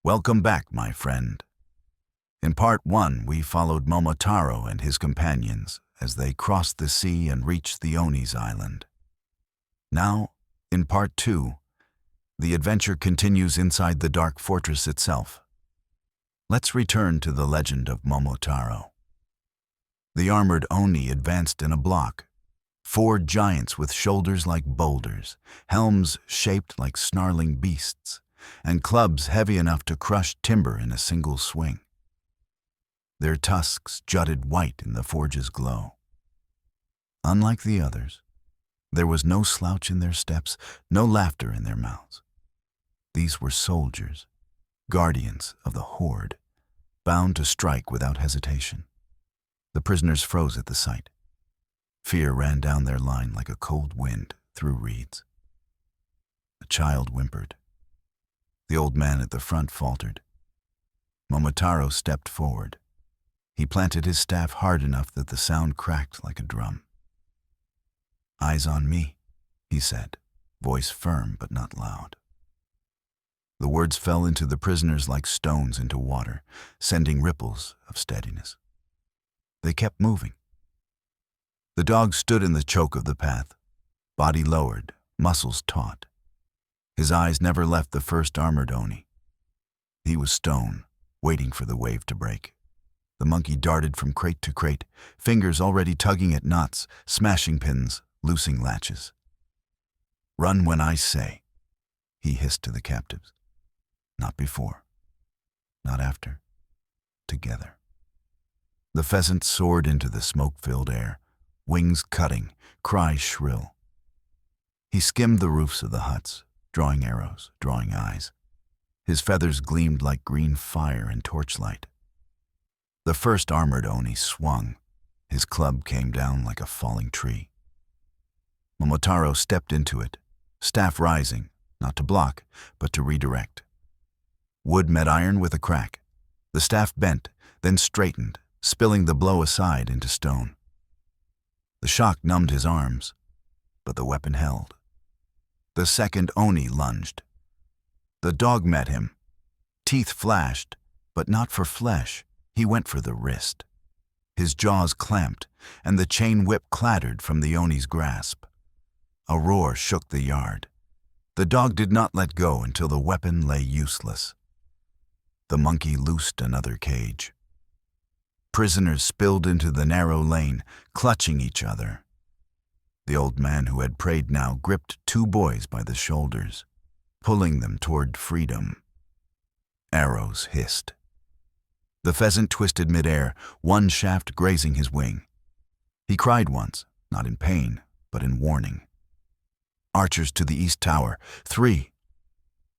Welcome back, my friend. In part 1, we followed Momotaro and his companions as they crossed the sea and reached the Oni's island. Now, in part 2, the adventure continues inside the dark fortress itself. Let's return to the legend of Momotaro. The armored Oni advanced in a block, 4 giants with shoulders like boulders, helms shaped like snarling beasts, and clubs heavy enough to crush timber in a single swing. Their tusks jutted white in the forge's glow. Unlike the others, there was no slouch in their steps, no laughter in their mouths. These were soldiers, guardians of the horde, bound to strike without hesitation. The prisoners froze at the sight. Fear ran down their line like a cold wind through reeds. A child whimpered. The old man at the front faltered. Momotaro stepped forward. He planted his staff hard enough that the sound cracked like a drum. "Eyes on me," he said, voice firm but not loud. The words fell into the prisoners like stones into water, sending ripples of steadiness. They kept moving. The dog stood in the choke of the path, body lowered, muscles taut. His eyes never left the first armored Oni. He was stone, waiting for the wave to break. The monkey darted from crate to crate, fingers already tugging at knots, smashing pins, loosing latches. "Run when I say," he hissed to the captives. Not before, not after, together. The pheasant soared into the smoke-filled air, wings cutting, cries shrill. He skimmed the roofs of the huts, drawing arrows, drawing eyes. His feathers gleamed like green fire in torchlight. The first armored Oni swung. His club came down like a falling tree. Momotaro stepped into it, staff rising, not to block, but to redirect. Wood met iron with a crack. The staff bent, then straightened, spilling the blow aside into stone. The shock numbed his arms, but the weapon held. The second Oni lunged. The dog met him. Teeth flashed, but not for flesh. He went for the wrist. His jaws clamped, and the chain whip clattered from the Oni's grasp. A roar shook the yard. The dog did not let go until the weapon lay useless. The monkey loosed another cage. Prisoners spilled into the narrow lane, clutching each other. The old man who had prayed now gripped 2 boys by the shoulders, pulling them toward freedom. Arrows hissed. The pheasant twisted midair, one shaft grazing his wing. He cried once, not in pain, but in warning. "Archers to the east tower, 3.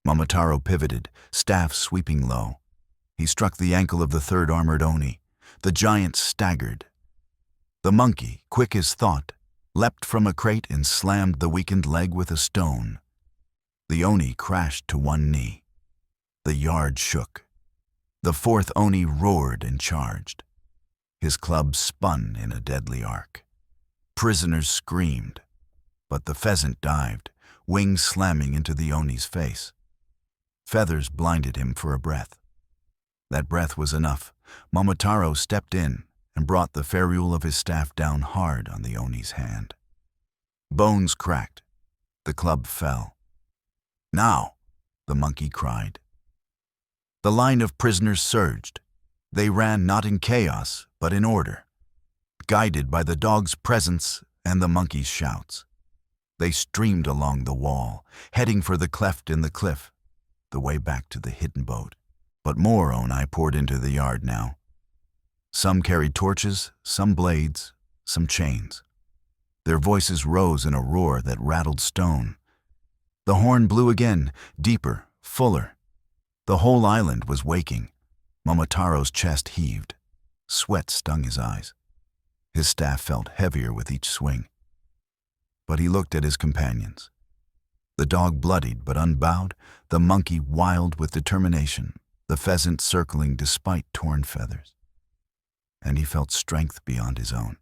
Momotaro pivoted, staff sweeping low. He struck the ankle of the third armored Oni. The giant staggered. The monkey, quick as thought, leapt from a crate and slammed the weakened leg with a stone. The Oni crashed to one knee. The yard shook. The fourth Oni roared and charged. His club spun in a deadly arc. Prisoners screamed, but the pheasant dived, wings slamming into the Oni's face. Feathers blinded him for a breath. That breath was enough. Momotaro stepped in and brought the ferrule of his staff down hard on the Oni's hand. Bones cracked. The club fell. "Now," the monkey cried. The line of prisoners surged. They ran not in chaos, but in order, guided by the dog's presence and the monkey's shouts. They streamed along the wall, heading for the cleft in the cliff, the way back to the hidden boat. But more Oni poured into the yard now. Some carried torches, some blades, some chains. Their voices rose in a roar that rattled stone. The horn blew again, deeper, fuller. The whole island was waking. Momotaro's chest heaved. Sweat stung his eyes. His staff felt heavier with each swing. But he looked at his companions. The dog bloodied but unbowed, the monkey wild with determination, the pheasant circling despite torn feathers. And he felt strength beyond his own.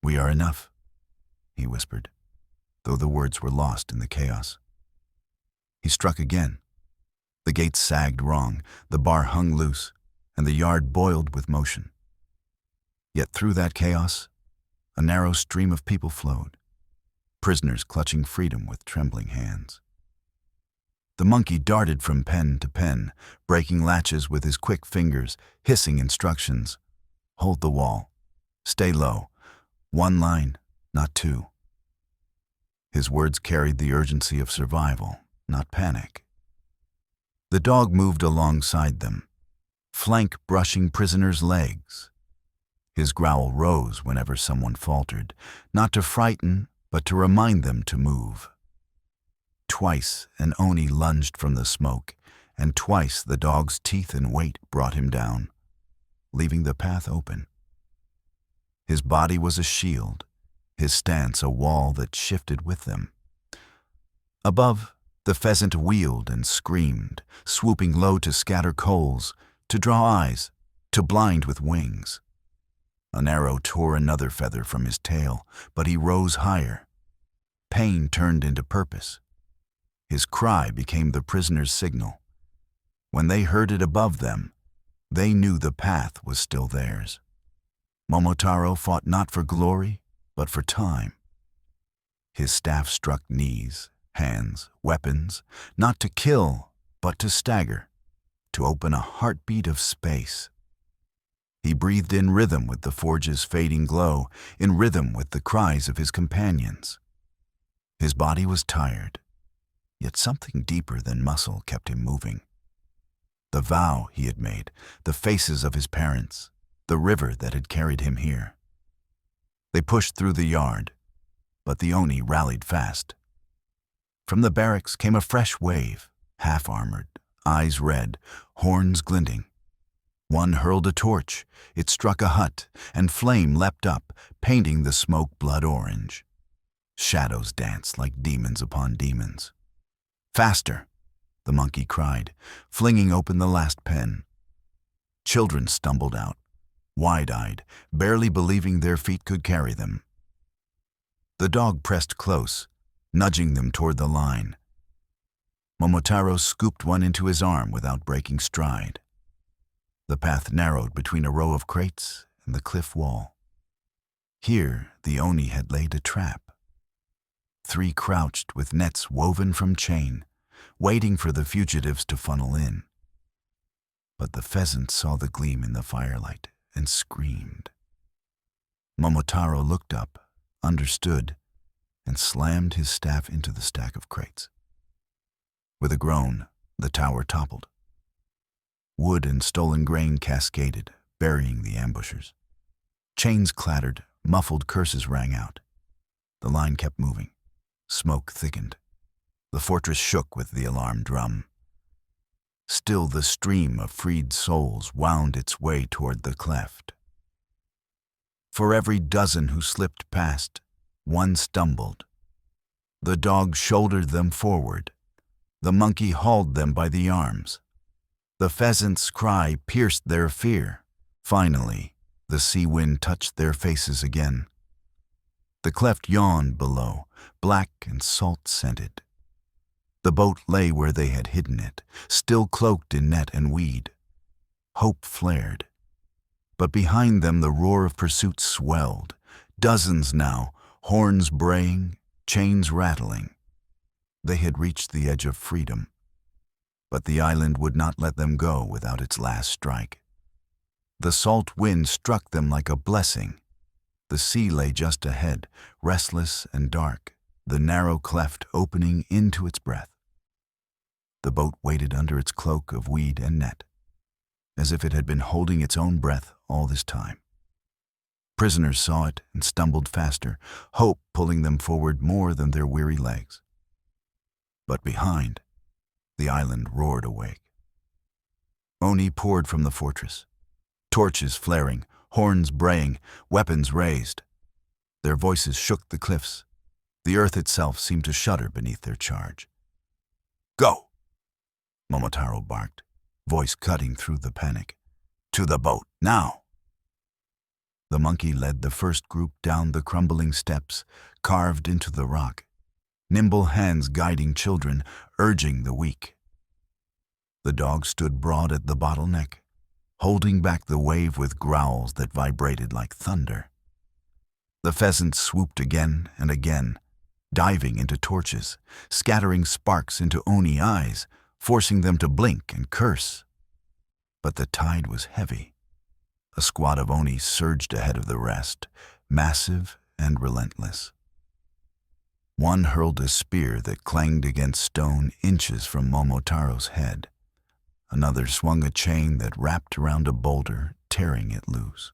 "We are enough," he whispered, though the words were lost in the chaos. He struck again. The gates sagged wrong, the bar hung loose, and the yard boiled with motion. Yet through that chaos, a narrow stream of people flowed, prisoners clutching freedom with trembling hands. The monkey darted from pen to pen, breaking latches with his quick fingers, hissing instructions. Hold the wall. Stay low. One line, not two. His words carried the urgency of survival, not panic. The dog moved alongside them, flank brushing prisoners' legs. His growl rose whenever someone faltered, not to frighten, but to remind them to move. Twice an Oni lunged from the smoke, and twice the dog's teeth and weight brought him down, leaving the path open. His body was a shield, his stance a wall that shifted with them. Above, the pheasant wheeled and screamed, swooping low to scatter coals, to draw eyes, to blind with wings. An arrow tore another feather from his tail, but he rose higher. Pain turned into purpose. His cry became the prisoner's signal. When they heard it above them, they knew the path was still theirs. Momotaro fought not for glory, but for time. His staff struck knees, hands, weapons, not to kill, but to stagger, to open a heartbeat of space. He breathed in rhythm with the forge's fading glow, in rhythm with the cries of his companions. His body was tired, yet something deeper than muscle kept him moving. The vow he had made, the faces of his parents, the river that had carried him here. They pushed through the yard, but the Oni rallied fast. From the barracks came a fresh wave, half-armored, eyes red, horns glinting. One hurled a torch, it struck a hut, and flame leapt up, painting the smoke blood orange. Shadows danced like demons upon demons. "Faster!" the monkey cried, flinging open the last pen. Children stumbled out, wide-eyed, barely believing their feet could carry them. The dog pressed close, nudging them toward the line. Momotaro scooped one into his arm without breaking stride. The path narrowed between a row of crates and the cliff wall. Here the Oni had laid a trap. 3 crouched with nets woven from chain, waiting for the fugitives to funnel in. But the pheasant saw the gleam in the firelight and screamed. Momotaro looked up, understood, and slammed his staff into the stack of crates. With a groan, the tower toppled. Wood and stolen grain cascaded, burying the ambushers. Chains clattered, muffled curses rang out. The line kept moving. Smoke thickened. The fortress shook with the alarm drum. Still the stream of freed souls wound its way toward the cleft. For every dozen who slipped past, one stumbled. The dog shouldered them forward. The monkey hauled them by the arms. The pheasant's cry pierced their fear. Finally, the sea wind touched their faces again. The cleft yawned below, black and salt-scented. The boat lay where they had hidden it, still cloaked in net and weed. Hope flared. But behind them the roar of pursuit swelled. Dozens now, horns braying, chains rattling. They had reached the edge of freedom. But the island would not let them go without its last strike. The salt wind struck them like a blessing. The sea lay just ahead, restless and dark, the narrow cleft opening into its breath. The boat waited under its cloak of weed and net, as if it had been holding its own breath all this time. Prisoners saw it and stumbled faster, hope pulling them forward more than their weary legs. But behind, the island roared awake. Oni poured from the fortress, torches flaring, horns braying, weapons raised. Their voices shook the cliffs. The earth itself seemed to shudder beneath their charge. "Go!" Momotaro barked, voice cutting through the panic. "To the boat, now!" The monkey led the first group down the crumbling steps, carved into the rock, nimble hands guiding children, urging the weak. The dog stood broad at the bottleneck, holding back the wave with growls that vibrated like thunder. The pheasant swooped again and again, diving into torches, scattering sparks into Oni eyes, forcing them to blink and curse. But the tide was heavy. A squad of Oni surged ahead of the rest, massive and relentless. One hurled a spear that clanged against stone inches from Momotaro's head. Another swung a chain that wrapped around a boulder, tearing it loose.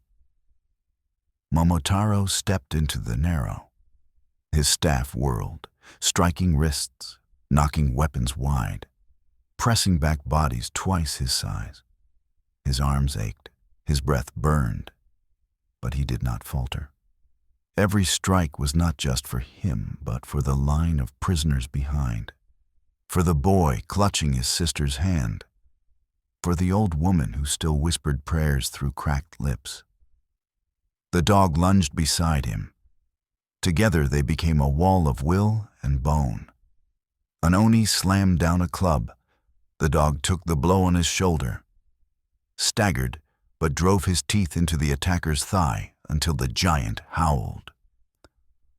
Momotaro stepped into the narrow. His staff whirled, striking wrists, knocking weapons wide, pressing back bodies twice his size. His arms ached, his breath burned, but he did not falter. Every strike was not just for him, but for the line of prisoners behind, for the boy clutching his sister's hand, for the old woman who still whispered prayers through cracked lips. The dog lunged beside him. Together they became a wall of will and bone. An Oni slammed down a club. The dog took the blow on his shoulder, staggered, but drove his teeth into the attacker's thigh until the giant howled.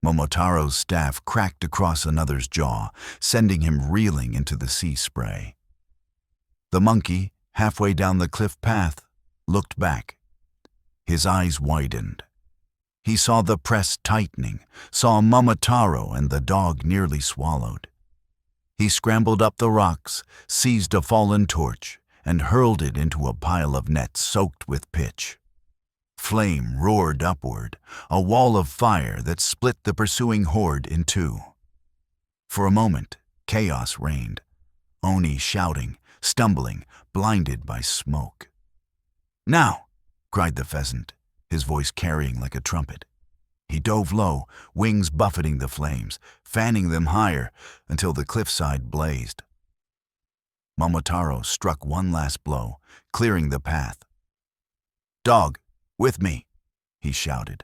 Momotaro's staff cracked across another's jaw, sending him reeling into the sea spray. The monkey, halfway down the cliff path, looked back. His eyes widened. He saw the press tightening, saw Momotaro and the dog nearly swallowed. He scrambled up the rocks, seized a fallen torch, and hurled it into a pile of nets soaked with pitch. Flame roared upward, a wall of fire that split the pursuing horde in two. For a moment, chaos reigned, Oni shouting, stumbling, blinded by smoke. "Now!" cried the pheasant, his voice carrying like a trumpet. He dove low, wings buffeting the flames, fanning them higher until the cliffside blazed. Momotaro struck one last blow, clearing the path. "Dog, with me!" he shouted.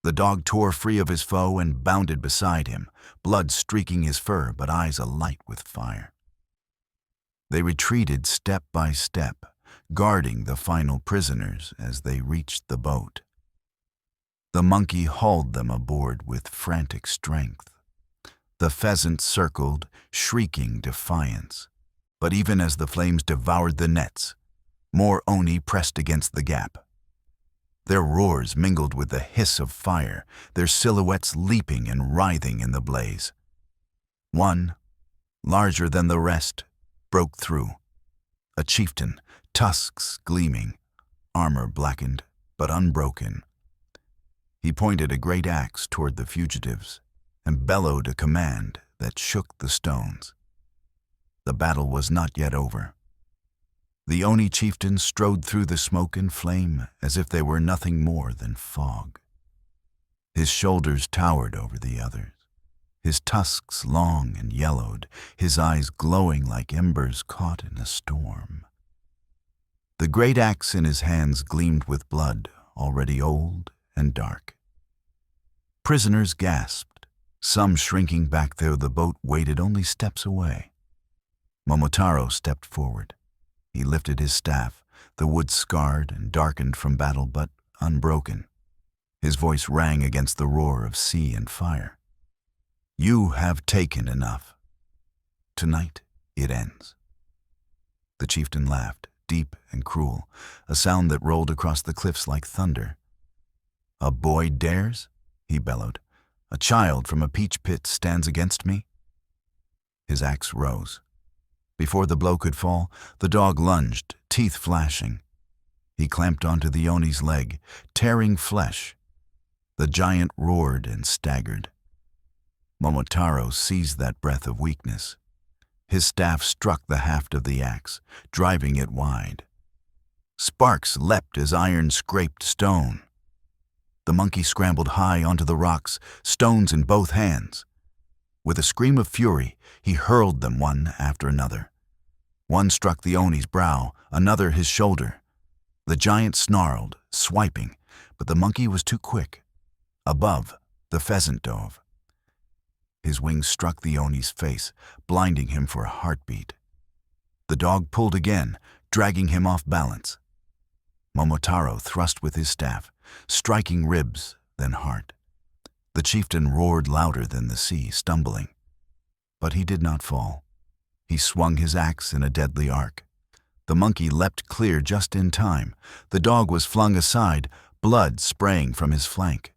The dog tore free of his foe and bounded beside him, blood streaking his fur but eyes alight with fire. They retreated step by step, guarding the final prisoners as they reached the boat. The monkey hauled them aboard with frantic strength. The pheasant circled, shrieking defiance. But even as the flames devoured the nets, more Oni pressed against the gap. Their roars mingled with the hiss of fire, their silhouettes leaping and writhing in the blaze. One, larger than the rest, broke through. A chieftain, tusks gleaming, armor blackened but unbroken. He pointed a great axe toward the fugitives and bellowed a command that shook the stones. The battle was not yet over. The Oni chieftain strode through the smoke and flame as if they were nothing more than fog. His shoulders towered over the others, his tusks long and yellowed, his eyes glowing like embers caught in a storm. The great axe in his hands gleamed with blood, already old and dark. Prisoners gasped, some shrinking back though the boat waited only steps away. Momotaro stepped forward. He lifted his staff, the wood scarred and darkened from battle but unbroken. His voice rang against the roar of sea and fire. "You have taken enough. Tonight it ends." The chieftain laughed, deep and cruel, a sound that rolled across the cliffs like thunder. "A boy dares?" he bellowed. "A child from a peach pit stands against me?" His axe rose. Before the blow could fall, the dog lunged, teeth flashing. He clamped onto the Oni's leg, tearing flesh. The giant roared and staggered. Momotaro seized that breath of weakness. His staff struck the haft of the axe, driving it wide. Sparks leapt as iron scraped stone. The monkey scrambled high onto the rocks, stones in both hands. With a scream of fury, he hurled them one after another. One struck the Oni's brow, another his shoulder. The giant snarled, swiping, but the monkey was too quick. Above, the pheasant dove. His wings struck the Oni's face, blinding him for a heartbeat. The dog pulled again, dragging him off balance. Momotaro thrust with his staff, striking ribs, then heart. The chieftain roared louder than the sea, stumbling. But he did not fall. He swung his axe in a deadly arc. The monkey leapt clear just in time. The dog was flung aside, blood spraying from his flank.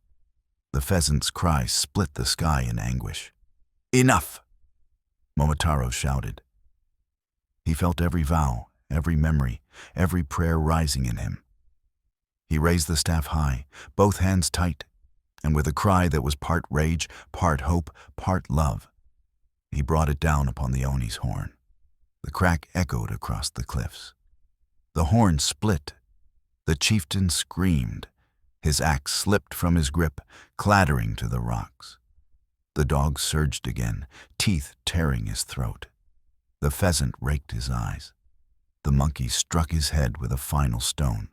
The pheasant's cry split the sky in anguish. "Enough!" Momotaro shouted. He felt every vow, every memory, every prayer rising in him. He raised the staff high, both hands tight, and with a cry that was part rage, part hope, part love, he brought it down upon the Oni's horn. The crack echoed across the cliffs. The horn split. The chieftain screamed. His axe slipped from his grip, clattering to the rocks. The dog surged again, teeth tearing his throat. The pheasant raked his eyes. The monkey struck his head with a final stone.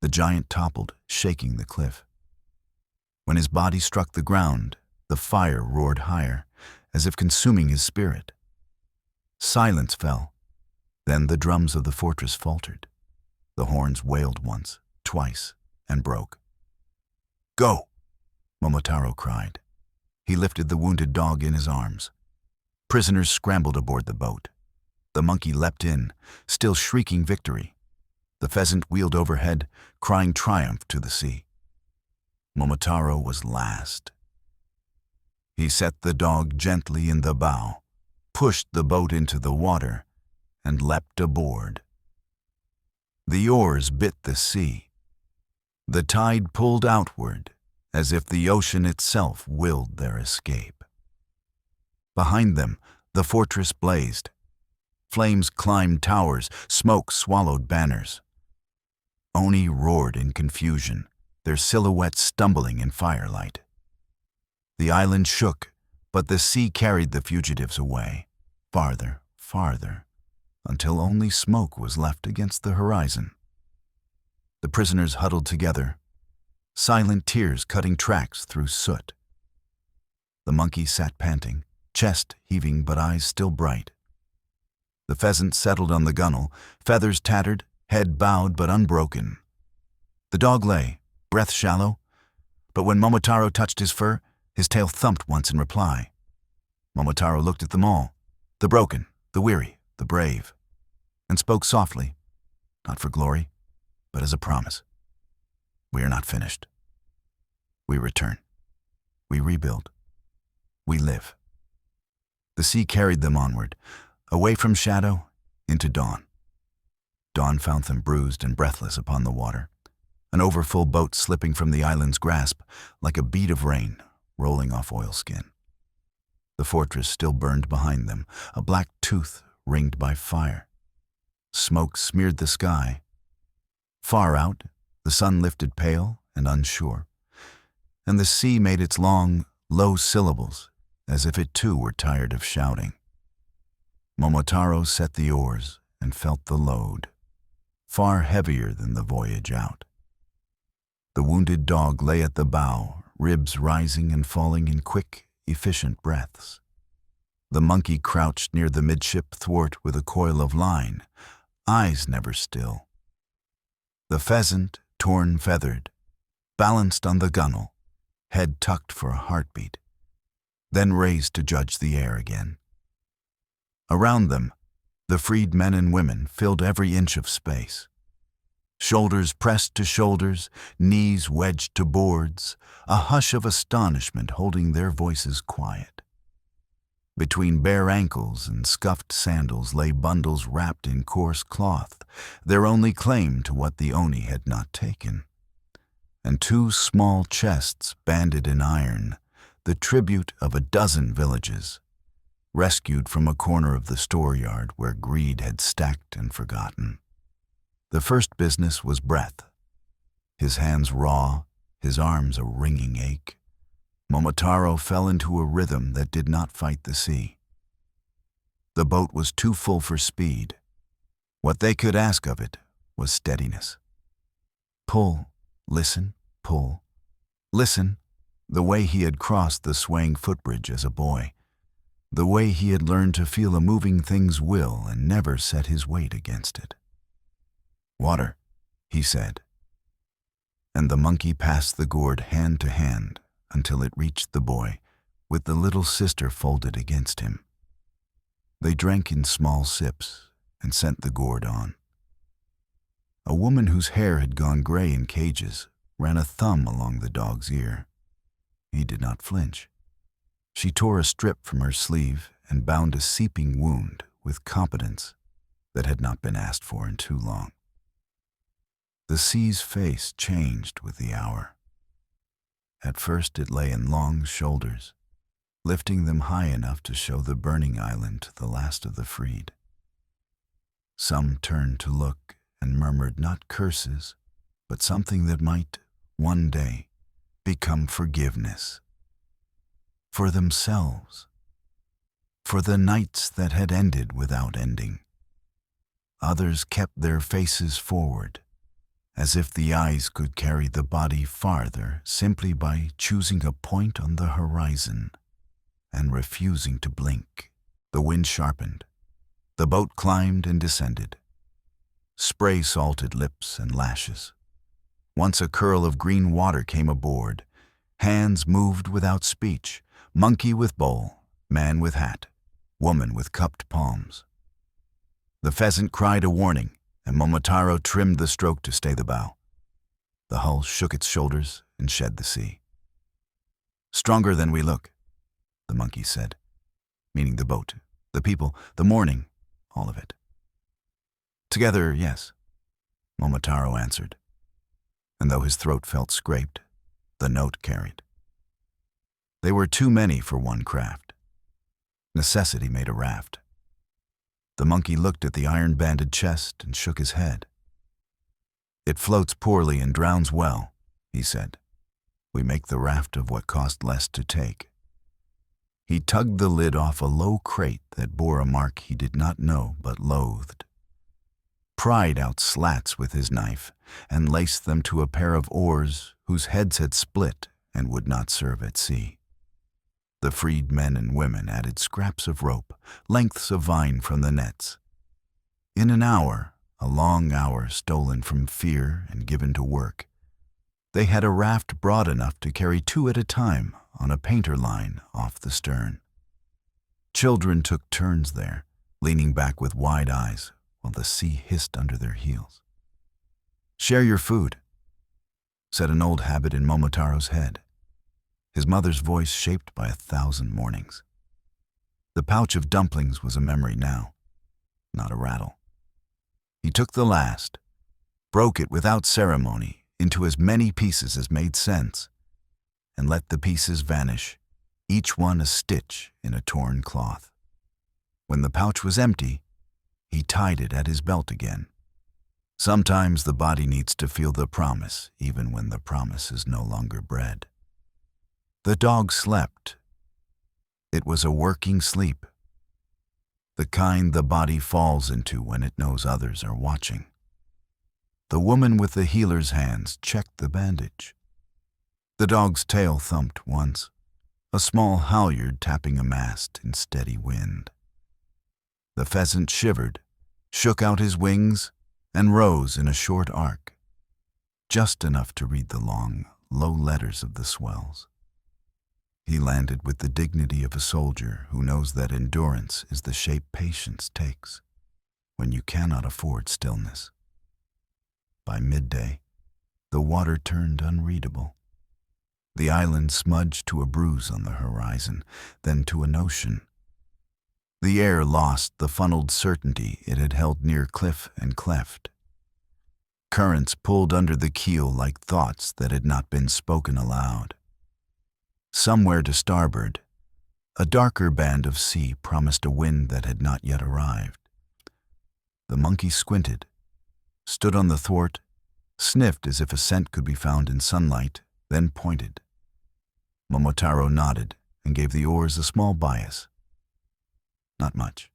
The giant toppled, shaking the cliff. When his body struck the ground, the fire roared higher, as if consuming his spirit. Silence fell. Then the drums of the fortress faltered. The horns wailed once, twice, and broke. "Go!" Momotaro cried. He lifted the wounded dog in his arms. Prisoners scrambled aboard the boat. The monkey leapt in, still shrieking victory. The pheasant wheeled overhead, crying triumph to the sea. Momotaro was last. He set the dog gently in the bow, pushed the boat into the water, and leapt aboard. The oars bit the sea. The tide pulled outward, as if the ocean itself willed their escape. Behind them, the fortress blazed. Flames climbed towers, smoke swallowed banners. Oni roared in confusion, their silhouettes stumbling in firelight. The island shook, but the sea carried the fugitives away, farther, farther, until only smoke was left against the horizon. The prisoners huddled together, silent tears cutting tracks through soot. The monkey sat panting, chest heaving but eyes still bright. The pheasant settled on the gunwale, feathers tattered, head bowed but unbroken. The dog lay, breath shallow, but when Momotaro touched his fur, his tail thumped once in reply. Momotaro looked at them all, the broken, the weary, the brave, and spoke softly, not for glory, but as a promise. "We are not finished. We return. We rebuild. We live." The sea carried them onward, away from shadow, into dawn. Dawn found them bruised and breathless upon the water, an overfull boat slipping from the island's grasp like a bead of rain rolling off oilskin. The fortress still burned behind them, a black tooth ringed by fire. Smoke smeared the sky. Far out, the sun lifted pale and unsure, and the sea made its long, low syllables as if it too were tired of shouting. Momotaro set the oars and felt the load, far heavier than the voyage out. The wounded dog lay at the bow, ribs rising and falling in quick, efficient breaths. The monkey crouched near the midship thwart with a coil of line, eyes never still. The pheasant, torn feathered, balanced on the gunwale, head tucked for a heartbeat, then raised to judge the air again. Around them, the freed men and women filled every inch of space. Shoulders pressed to shoulders, knees wedged to boards, a hush of astonishment holding their voices quiet. Between bare ankles and scuffed sandals lay bundles wrapped in coarse cloth, their only claim to what the Oni had not taken. And two small chests banded in iron, the tribute of a dozen villages, rescued from a corner of the storeyard where greed had stacked and forgotten. The first business was breath. His hands raw, his arms a ringing ache. Momotaro fell into a rhythm that did not fight the sea. The boat was too full for speed. What they could ask of it was steadiness. Pull, listen, pull, listen, the way he had crossed the swaying footbridge as a boy. the way he had learned to feel a moving thing's will and never set his weight against it. "Water," he said, and the monkey passed the gourd hand to hand until it reached the boy, with the little sister folded against him. They drank in small sips and sent the gourd on. A woman whose hair had gone gray in cages ran a thumb along the dog's ear. He did not flinch. She tore a strip from her sleeve and bound a seeping wound with competence that had not been asked for in too long. The sea's face changed with the hour. At first it lay in long shoulders, lifting them high enough to show the burning island to the last of the freed. Some turned to look and murmured not curses, but something that might, one day, become forgiveness. For themselves. For the nights that had ended without ending. Others kept their faces forward, as if the eyes could carry the body farther simply by choosing a point on the horizon and refusing to blink. The wind sharpened. The boat climbed and descended. Spray salted lips and lashes. Once a curl of green water came aboard. Hands moved without speech. Monkey with bowl, man with hat, woman with cupped palms. The pheasant cried a warning, and Momotaro trimmed the stroke to stay the bow. The hull shook its shoulders and shed the sea. "Stronger than we look," the monkey said, meaning the boat, the people, the morning, all of it. "Together, yes," Momotaro answered, and though his throat felt scraped, the note carried. They were too many for one craft. Necessity made a raft. The monkey looked at the iron-banded chest and shook his head. "It floats poorly and drowns well," he said. "We make the raft of what cost less to take." He tugged the lid off a low crate that bore a mark he did not know but loathed. Pried out slats with his knife and laced them to a pair of oars whose heads had split and would not serve at sea. The freed men and women added scraps of rope, lengths of vine from the nets. In an hour, a long hour stolen from fear and given to work, they had a raft broad enough to carry two at a time on a painter line off the stern. Children took turns there, leaning back with wide eyes while the sea hissed under their heels. "Share your food," said an old habit in Momotaro's head, his mother's voice shaped by 1,000 mornings. The pouch of dumplings was a memory now, not a rattle. He took the last, broke it without ceremony into as many pieces as made sense, and let the pieces vanish, each one a stitch in a torn cloth. When the pouch was empty, he tied it at his belt again. Sometimes the body needs to feel the promise, even when the promise is no longer bread. The dog slept. It was a working sleep, the kind the body falls into when it knows others are watching. The woman with the healer's hands checked the bandage. The dog's tail thumped once, a small halyard tapping a mast in steady wind. The pheasant shivered, shook out his wings, and rose in a short arc, just enough to read the long, low letters of the swells. He landed with the dignity of a soldier who knows that endurance is the shape patience takes when you cannot afford stillness. By midday, the water turned unreadable. The island smudged to a bruise on the horizon, then to an ocean. The air lost the funneled certainty it had held near cliff and cleft. Currents pulled under the keel like thoughts that had not been spoken aloud. Somewhere to starboard, a darker band of sea promised a wind that had not yet arrived. The monkey squinted, stood on the thwart, sniffed as if a scent could be found in sunlight, then pointed. Momotaro nodded and gave the oars a small bias. Not much,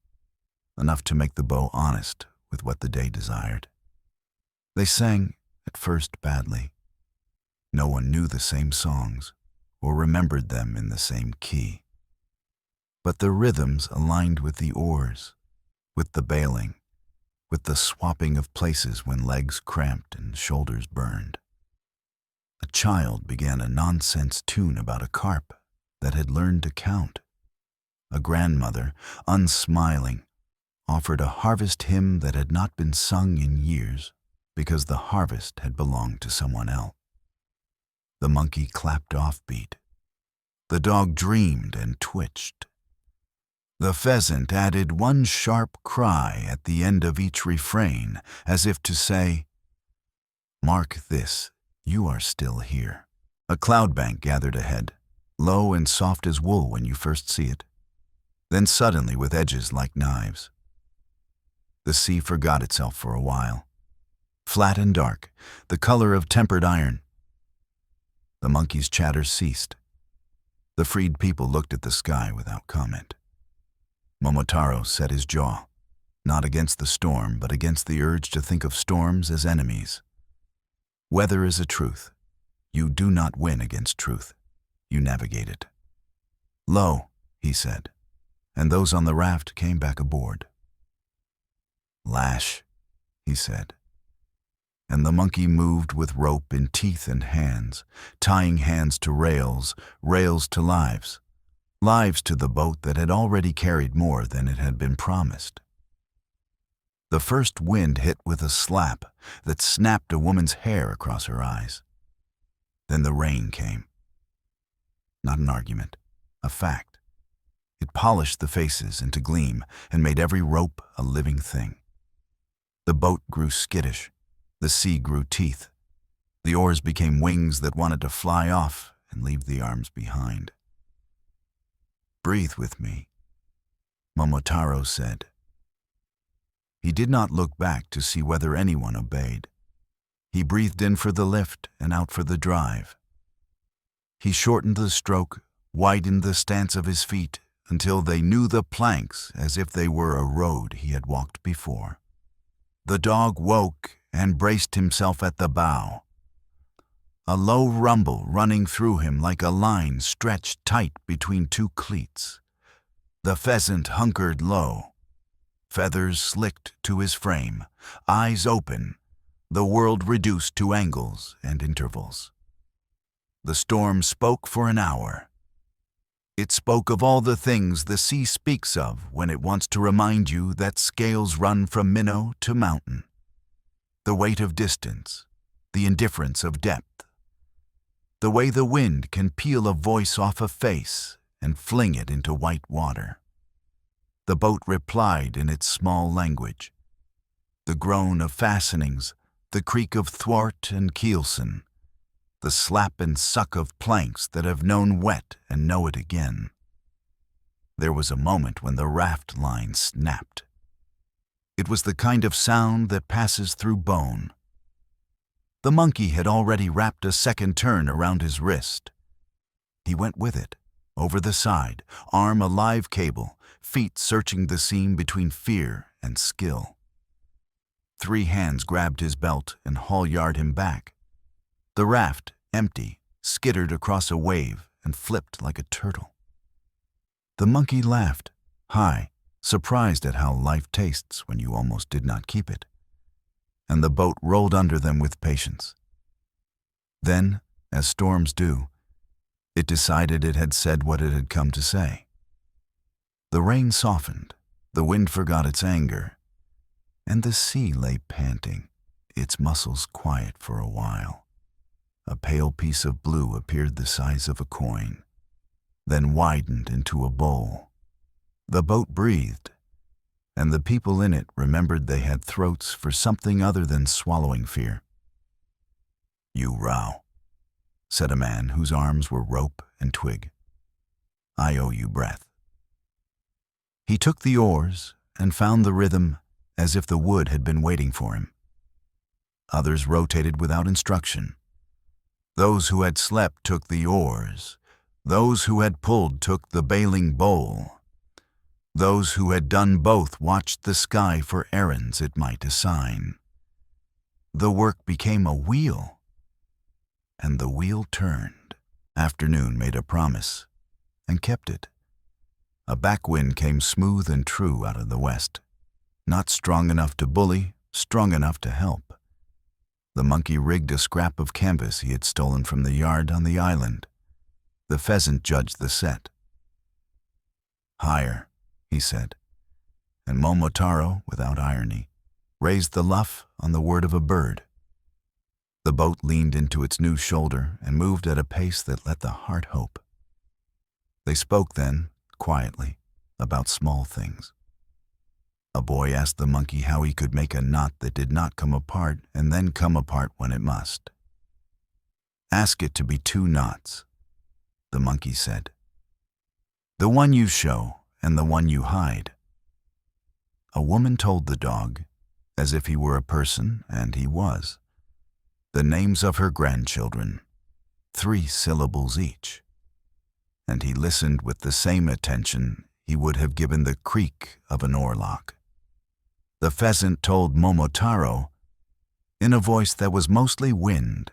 enough to make the bow honest with what the day desired. They sang, at first badly. No one knew the same songs or remembered them in the same key. but the rhythms aligned with the oars, with the bailing, with the swapping of places when legs cramped and shoulders burned. A child began a nonsense tune about a carp that had learned to count. A grandmother, unsmiling, offered a harvest hymn that had not been sung in years because the harvest had belonged to someone else. The monkey clapped offbeat. The dog dreamed and twitched. The pheasant added one sharp cry at the end of each refrain, as if to say, "Mark this, you are still here." A cloud bank gathered ahead, low and soft as wool when you first see it, then suddenly with edges like knives. The sea forgot itself for a while, flat and dark, the color of tempered iron. The monkey's chatter ceased. The freed people looked at the sky without comment. Momotaro set his jaw, not against the storm, but against the urge to think of storms as enemies. Weather is a truth. You do not win against truth. You navigate it. "Lo," he said, and those on the raft came back aboard. "Lash," he said, and the monkey moved with rope in teeth and hands, tying hands to rails, rails to lives, lives to the boat that had already carried more than it had been promised. The first wind hit with a slap that snapped a woman's hair across her eyes. Then the rain came. Not an argument, a fact. It polished the faces into gleam and made every rope a living thing. The boat grew skittish. The sea grew teeth. The oars became wings that wanted to fly off and leave the arms behind. "Breathe with me," Momotaro said. He did not look back to see whether anyone obeyed. He breathed in for the lift and out for the drive. He shortened the stroke, widened the stance of his feet until they knew the planks as if they were a road he had walked before. The dog woke and braced himself at the bow. A low rumble running through him like a line stretched tight between two cleats. The pheasant hunkered low, feathers slicked to his frame, eyes open, the world reduced to angles and intervals. The storm spoke for an hour. It spoke of all the things the sea speaks of when it wants to remind you that scales run from minnow to mountain. The weight of distance, the indifference of depth. The way the wind can peel a voice off a face and fling it into white water. The boat replied in its small language. The groan of fastenings, the creak of thwart and keelson, the slap and suck of planks that have known wet and know it again. There was a moment when the raft line snapped. It was the kind of sound that passes through bone. The monkey had already wrapped a second turn around his wrist. He went with it, over the side, arm a live cable, feet searching the seam between fear and skill. 3 hands grabbed his belt and halyard him back. The raft, empty, skittered across a wave and flipped like a turtle. The monkey laughed, high, surprised at how life tastes when you almost did not keep it. And the boat rolled under them with patience. Then, as storms do, it decided it had said what it had come to say. The rain softened, the wind forgot its anger, and the sea lay panting, its muscles quiet for a while. A pale piece of blue appeared the size of a coin, then widened into a bowl. The boat breathed, and the people in it remembered they had throats for something other than swallowing fear. "You row," said a man whose arms were rope and twig. "I owe you breath." He took the oars and found the rhythm as if the wood had been waiting for him. Others rotated without instruction. Those who had slept took the oars. Those who had pulled took the bailing bowl. Those who had done both watched the sky for errands it might assign. The work became a wheel, and the wheel turned. Afternoon made a promise, and kept it. A back wind came smooth and true out of the west, not strong enough to bully, strong enough to help. The monkey rigged a scrap of canvas he had stolen from the yard on the island. The pheasant judged the set. "Higher," he said, and Momotaro, without irony, raised the luff on the word of a bird. The boat leaned into its new shoulder and moved at a pace that let the heart hope. They spoke then, quietly, about small things. A boy asked the monkey how he could make a knot that did not come apart and then come apart when it must. "Ask it to be 2 knots," the monkey said. "The one you show and the one you hide." A woman told the dog, as if he were a person, and he was, the names of her grandchildren, 3 syllables each. And he listened with the same attention he would have given the creak of an oarlock. The pheasant told Momotaro, in a voice that was mostly wind,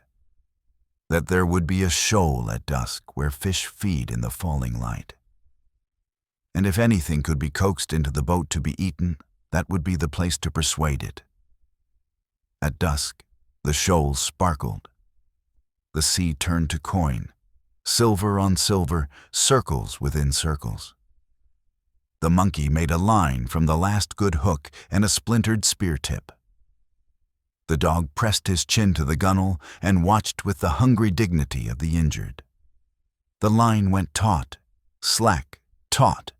that there would be a shoal at dusk where fish feed in the falling light. And if anything could be coaxed into the boat to be eaten, that would be the place to persuade it. At dusk, the shoal sparkled. The sea turned to coin, silver on silver, circles within circles. The monkey made a line from the last good hook and a splintered spear tip. The dog pressed his chin to the gunwale and watched with the hungry dignity of the injured. The line went taut, slack, taut,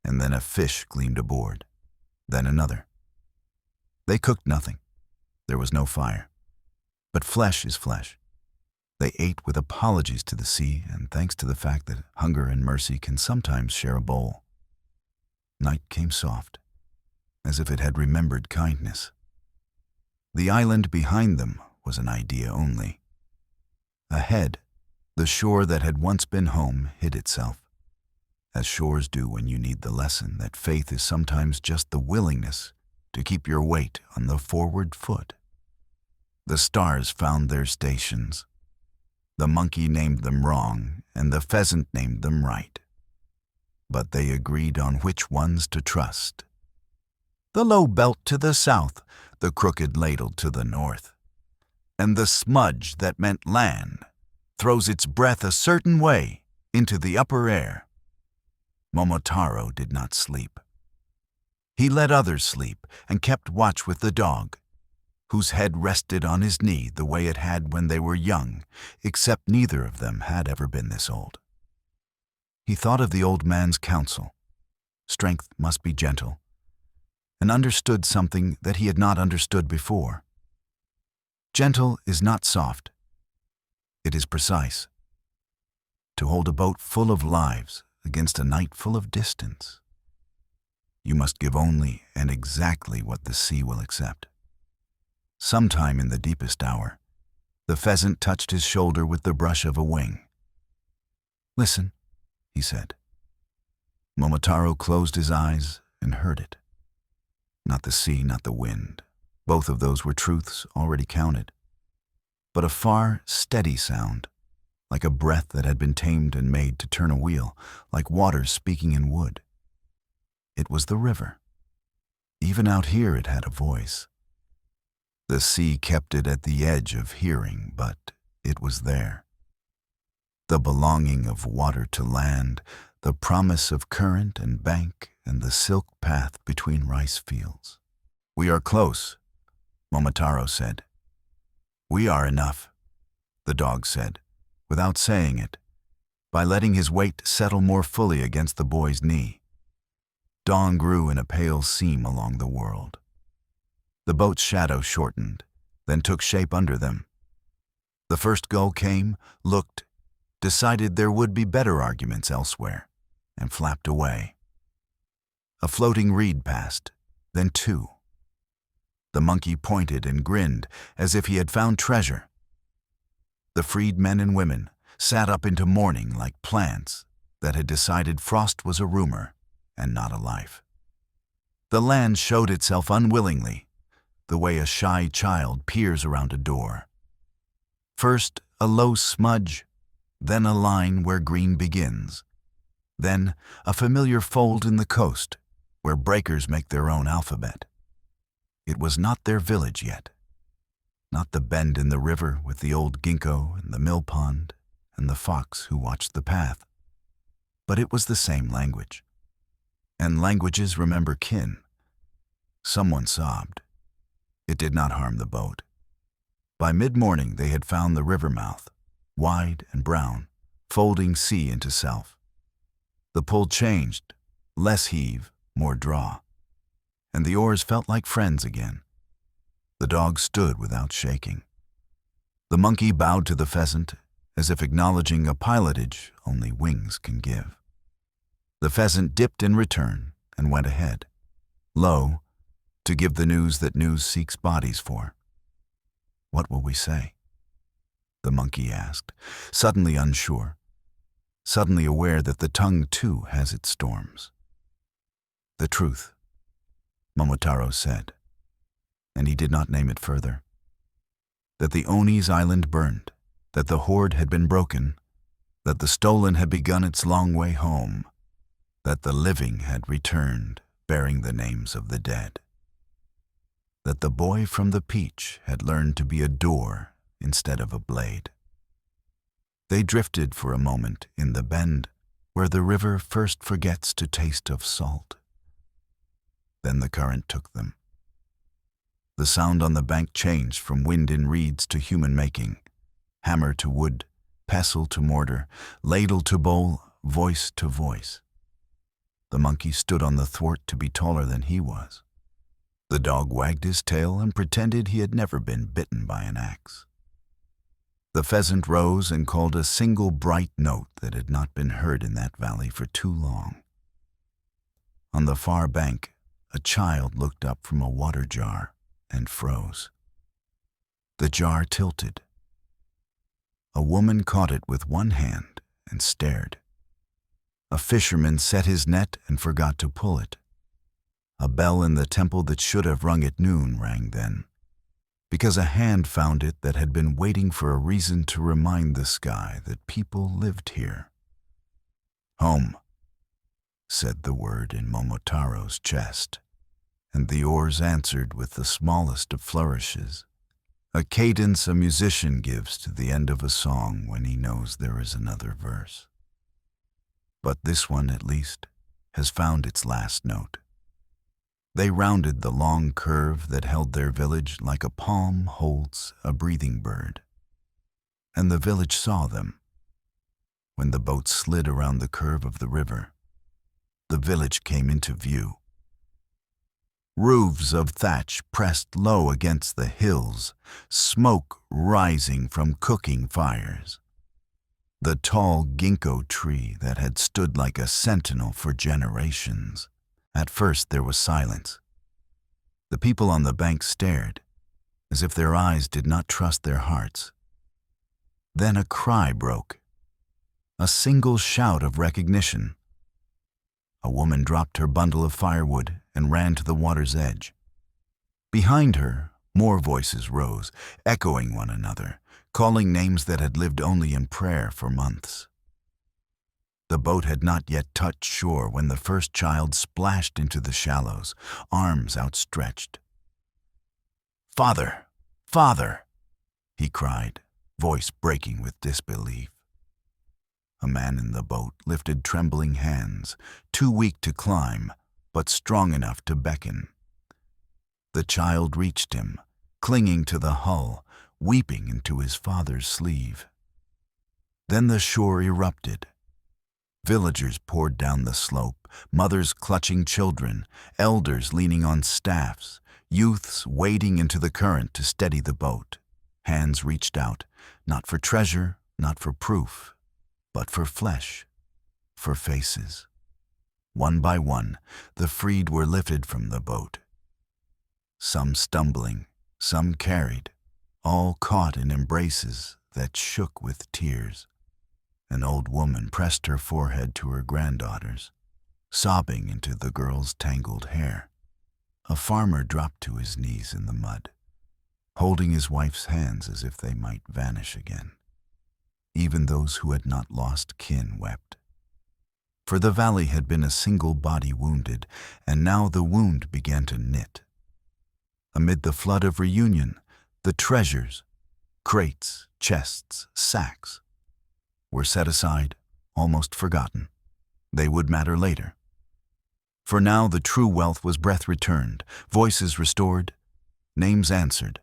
and then a fish gleamed aboard, then another. They cooked nothing. There was no fire. But flesh is flesh. They ate with apologies to the sea and thanks to the fact that hunger and mercy can sometimes share a bowl. Night came soft, as if it had remembered kindness. The island behind them was an idea only. Ahead, the shore that had once been home hid itself, as shores do when you need the lesson that faith is sometimes just the willingness to keep your weight on the forward foot. The stars found their stations. The monkey named them wrong, and the pheasant named them right. But they agreed on which ones to trust. The low belt to the south, the crooked ladle to the north. And the smudge that meant land throws its breath a certain way into the upper air. Momotaro did not sleep. He let others sleep and kept watch with the dog, whose head rested on his knee the way it had when they were young, except neither of them had ever been this old. He thought of the old man's counsel. Strength must be gentle, and understood something that he had not understood before. Gentle is not soft. It is precise. To hold a boat full of lives against a night full of distance, you must give only and exactly what the sea will accept. Sometime in the deepest hour, the pheasant touched his shoulder with the brush of a wing. "Listen," he said. Momotaro closed his eyes and heard it. Not the sea, not the wind. Both of those were truths already counted. But a far, steady sound, like a breath that had been tamed and made to turn a wheel, like water speaking in wood. It was the river. Even out here it had a voice. The sea kept it at the edge of hearing, but it was there. The belonging of water to land, the promise of current and bank, and the silk path between rice fields. "We are close," Momotaro said. "We are enough," the dog said, without saying it, by letting his weight settle more fully against the boy's knee. Dawn grew in a pale seam along the world. The boat's shadow shortened, then took shape under them. The first gull came, looked, decided there would be better arguments elsewhere, and flapped away. A floating reed passed, then 2. The monkey pointed and grinned as if he had found treasure. The freed men and women sat up into mourning like plants that had decided frost was a rumor and not a life. The land showed itself unwillingly, the way a shy child peers around a door. First a low smudge, then a line where green begins, Then a familiar fold in the coast, where breakers make their own alphabet. It was not their village yet. Not the bend in the river with the old ginkgo and the mill pond and the fox who watched the path. But it was the same language. And languages remember kin. Someone sobbed. It did not harm the boat. By mid-morning they had found the river mouth, wide and brown, folding sea into self. The pull changed, less heave, more draw, and the oars felt like friends again. The dog stood without shaking. The monkey bowed to the pheasant, as if acknowledging a pilotage only wings can give. The pheasant dipped in return and went ahead, low, to give the news that news seeks bodies for. What will we say? The monkey asked, suddenly unsure, suddenly aware that the tongue too has its storms. The truth, Momotaro said, and he did not name it further. That the Oni's island burned, that the hoard had been broken, that the stolen had begun its long way home, that the living had returned bearing the names of the dead. That the boy from the peach had learned to be a door instead of a blade. They drifted for a moment in the bend where the river first forgets to taste of salt. Then the current took them. The sound on the bank changed from wind in reeds to human making, hammer to wood, pestle to mortar, ladle to bowl, voice to voice. The monkey stood on the thwart to be taller than he was. The dog wagged his tail and pretended he had never been bitten by an axe. The pheasant rose and called a single bright note that had not been heard in that valley for too long. On the far bank, a child looked up from a water jar and froze. The jar tilted. A woman caught it with one hand and stared. A fisherman set his net and forgot to pull it. A bell in the temple that should have rung at noon rang then, because a hand found it that had been waiting for a reason to remind the sky that people lived here. Home, said the word in Momotaro's chest, and the oars answered with the smallest of flourishes, a cadence a musician gives to the end of a song when he knows there is another verse. But this one, at least, has found its last note. They rounded the long curve that held their village like a palm holds a breathing bird. And the village saw them. When the boat slid around the curve of the river, the village came into view. Roofs of thatch pressed low against the hills, smoke rising from cooking fires. The tall ginkgo tree that had stood like a sentinel for generations. At first there was silence. The people on the bank stared, as if their eyes did not trust their hearts. Then a cry broke, a single shout of recognition. A woman dropped her bundle of firewood and ran to the water's edge. Behind her, more voices rose, echoing one another, calling names that had lived only in prayer for months. The boat had not yet touched shore when the first child splashed into the shallows, arms outstretched. "Father! Father!" he cried, voice breaking with disbelief. A man in the boat lifted trembling hands, too weak to climb, but strong enough to beckon. The child reached him, clinging to the hull, weeping into his father's sleeve. Then the shore erupted. Villagers poured down the slope, mothers clutching children, elders leaning on staffs, youths wading into the current to steady the boat. Hands reached out, not for treasure, not for proof, but for flesh, for faces. One by one, the freed were lifted from the boat. Some stumbling, some carried, all caught in embraces that shook with tears. An old woman pressed her forehead to her granddaughter's, sobbing into the girl's tangled hair. A farmer dropped to his knees in the mud, holding his wife's hands as if they might vanish again. Even those who had not lost kin wept. for the valley had been a single body wounded, and now the wound began to knit. Amid the flood of reunion, the treasures, crates, chests, sacks, were set aside, almost forgotten. They would matter later. For now the true wealth was breath returned, voices restored, names answered.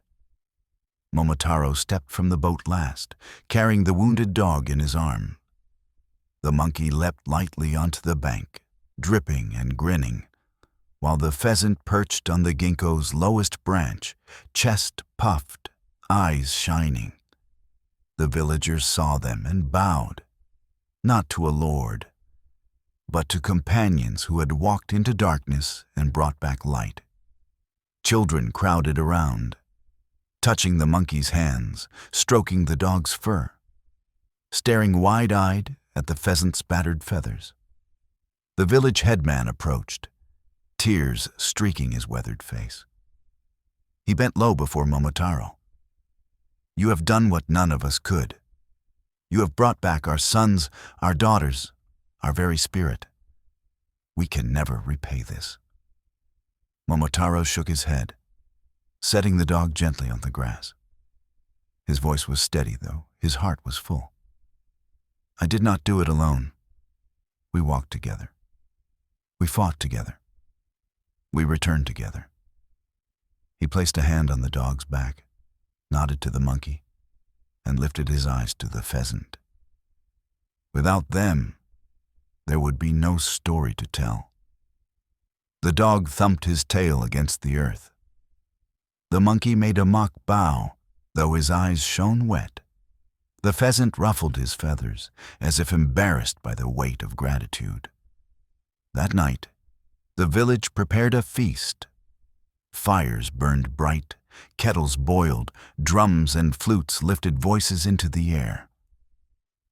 Momotaro stepped from the boat last, carrying the wounded dog in his arm. The monkey leapt lightly onto the bank, dripping and grinning, while the pheasant perched on the ginkgo's lowest branch, chest puffed, eyes shining. The villagers saw them and bowed, not to a lord, but to companions who had walked into darkness and brought back light. Children crowded around, touching the monkey's hands, stroking the dog's fur, staring wide-eyed at the pheasant's battered feathers. The village headman approached, tears streaking his weathered face. He bent low before Momotaro. "You have done what none of us could. You have brought back our sons, our daughters, our very spirit. We can never repay this." Momotaro shook his head, setting the dog gently on the grass. His voice was steady, though his heart was full. "I did not do it alone. We walked together. We fought together. We returned together." He placed a hand on the dog's back, nodded to the monkey, and lifted his eyes to the pheasant. Without them, there would be no story to tell. The dog thumped his tail against the earth. The monkey made a mock bow, though his eyes shone wet. The pheasant ruffled his feathers, as if embarrassed by the weight of gratitude. That night, the village prepared a feast. Fires burned bright, kettles boiled, drums and flutes lifted voices into the air.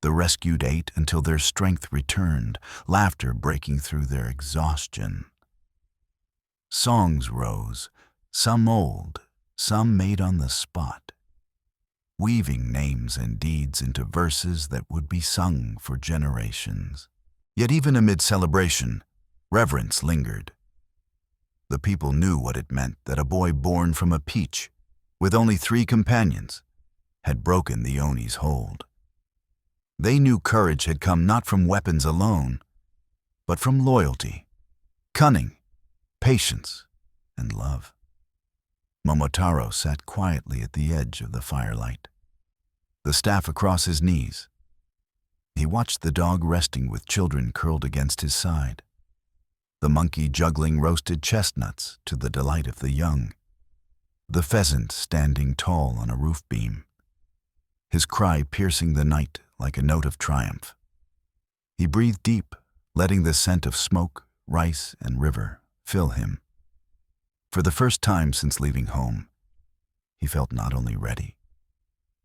The rescued ate until their strength returned, laughter breaking through their exhaustion. Songs rose, some old, some made on the spot, weaving names and deeds into verses that would be sung for generations. Yet even amid celebration, reverence lingered. The people knew what it meant that a boy born from a peach, with only 3 companions, had broken the Oni's hold. They knew courage had come not from weapons alone, but from loyalty, cunning, patience, and love. Momotaro sat quietly at the edge of the firelight, the staff across his knees. He watched the dog resting with children curled against his side, the monkey juggling roasted chestnuts to the delight of the young, the pheasant standing tall on a roof beam, his cry piercing the night like a note of triumph. He breathed deep, letting the scent of smoke, rice, and river fill him. For the first time since leaving home, he felt not only ready,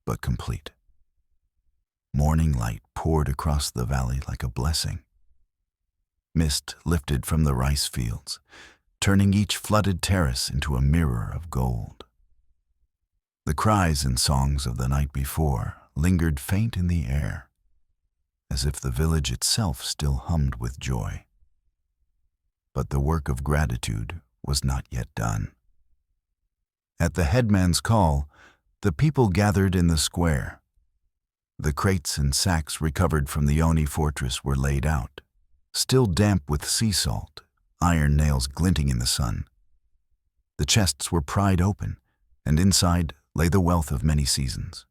but complete. Morning light poured across the valley like a blessing. Mist lifted from the rice fields, turning each flooded terrace into a mirror of gold. The cries and songs of the night before lingered faint in the air, as if the village itself still hummed with joy. But the work of gratitude was not yet done. At the headman's call, the people gathered in the square. The crates and sacks recovered from the Oni fortress were laid out, still damp with sea salt, iron nails glinting in the sun. The chests were pried open, and inside lay the wealth of many seasons.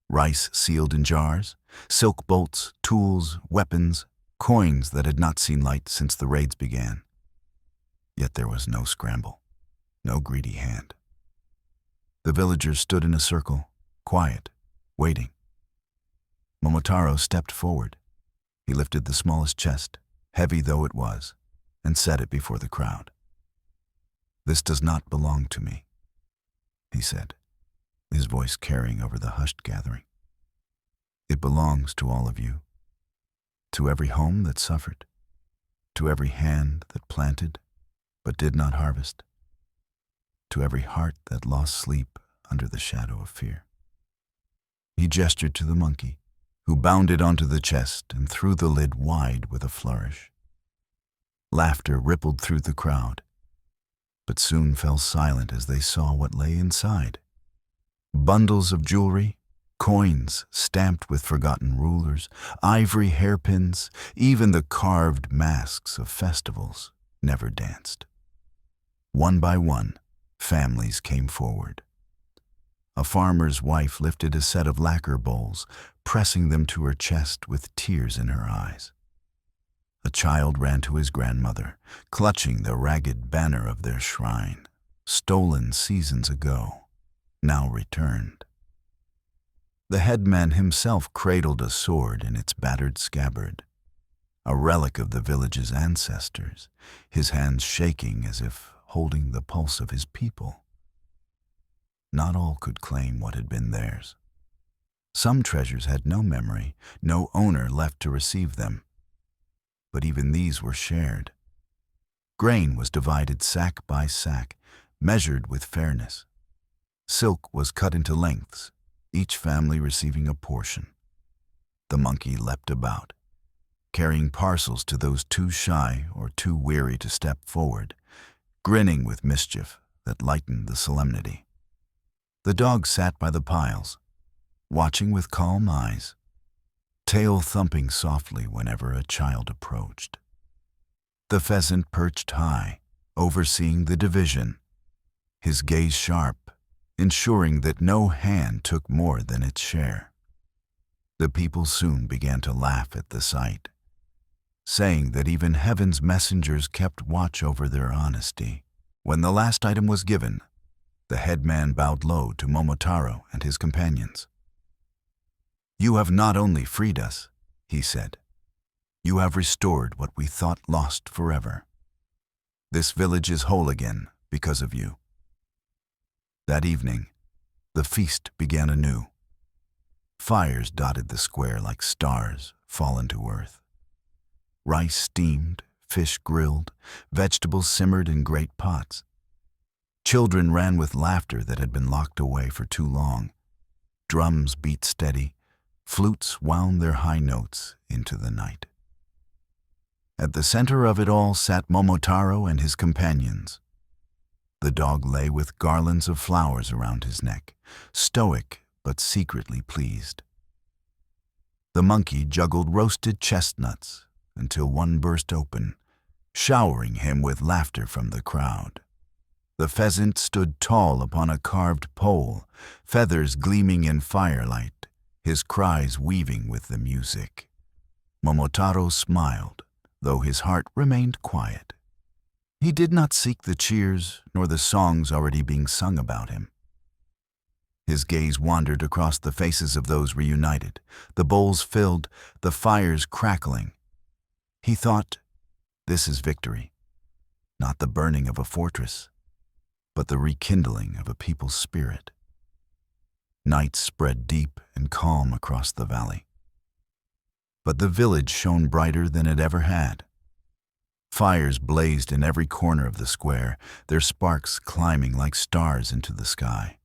Rice sealed in jars, silk bolts, tools, weapons, coins that had not seen light since the raids began. Yet there was no scramble, no greedy hand. The villagers stood in a circle, quiet, waiting. Momotaro stepped forward. He lifted the smallest chest, heavy though it was, and set it before the crowd. "This does not belong to me," he said, his voice carrying over the hushed gathering. "It belongs to all of you, to every home that suffered, to every hand that planted but did not harvest, to every heart that lost sleep under the shadow of fear." He gestured to the monkey, who bounded onto the chest and threw the lid wide with a flourish. Laughter rippled through the crowd, but soon fell silent as they saw what lay inside. Bundles of jewelry, coins stamped with forgotten rulers, ivory hairpins, even the carved masks of festivals never danced. One by one, families came forward. A farmer's wife lifted a set of lacquer bowls, pressing them to her chest with tears in her eyes. A child ran to his grandmother, clutching the ragged banner of their shrine, stolen seasons ago, now returned. The headman himself cradled a sword in its battered scabbard, a relic of the village's ancestors, his hands shaking as if holding the pulse of his people. Not all could claim what had been theirs. Some treasures had no memory, no owner left to receive them. But even these were shared. Grain was divided sack by sack, measured with fairness. Silk was cut into lengths, each family receiving a portion. The monkey leapt about, carrying parcels to those too shy or too weary to step forward, grinning with mischief that lightened the solemnity. The dog sat by the piles, watching with calm eyes, tail thumping softly whenever a child approached. The pheasant perched high, overseeing the division, his gaze sharp, ensuring that no hand took more than its share. The people soon began to laugh at the sight, saying that even heaven's messengers kept watch over their honesty. When the last item was given, the headman bowed low to Momotaro and his companions. "You have not only freed us," he said, "you have restored what we thought lost forever. This village is whole again because of you." That evening, the feast began anew. Fires dotted the square like stars fallen to earth. Rice steamed, fish grilled, vegetables simmered in great pots. Children ran with laughter that had been locked away for too long. Drums beat steady, flutes wound their high notes into the night. At the center of it all sat Momotaro and his companions. The dog lay with garlands of flowers around his neck, stoic but secretly pleased. The monkey juggled roasted chestnuts until one burst open, showering him with laughter from the crowd. The pheasant stood tall upon a carved pole, feathers gleaming in firelight, his cries weaving with the music. Momotaro smiled, though his heart remained quiet. He did not seek the cheers nor the songs already being sung about him. His gaze wandered across the faces of those reunited, the bowls filled, the fires crackling. He thought, this is victory, not the burning of a fortress, but the rekindling of a people's spirit. Night spread deep and calm across the valley. But the village shone brighter than it ever had. Fires blazed in every corner of the square, their sparks climbing like stars into the sky.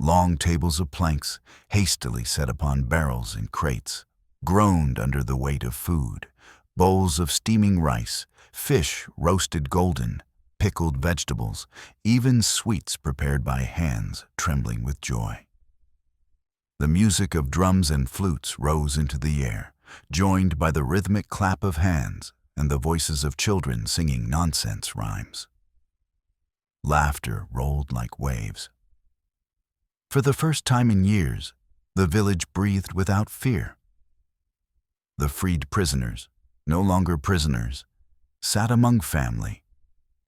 Long tables of planks, hastily set upon barrels and crates, groaned under the weight of food. Bowls of steaming rice, fish roasted golden, pickled vegetables, even sweets prepared by hands trembling with joy. The music of drums and flutes rose into the air, joined by the rhythmic clap of hands and the voices of children singing nonsense rhymes. Laughter rolled like waves. For the first time in years, the village breathed without fear. The freed prisoners, no longer prisoners, sat among family,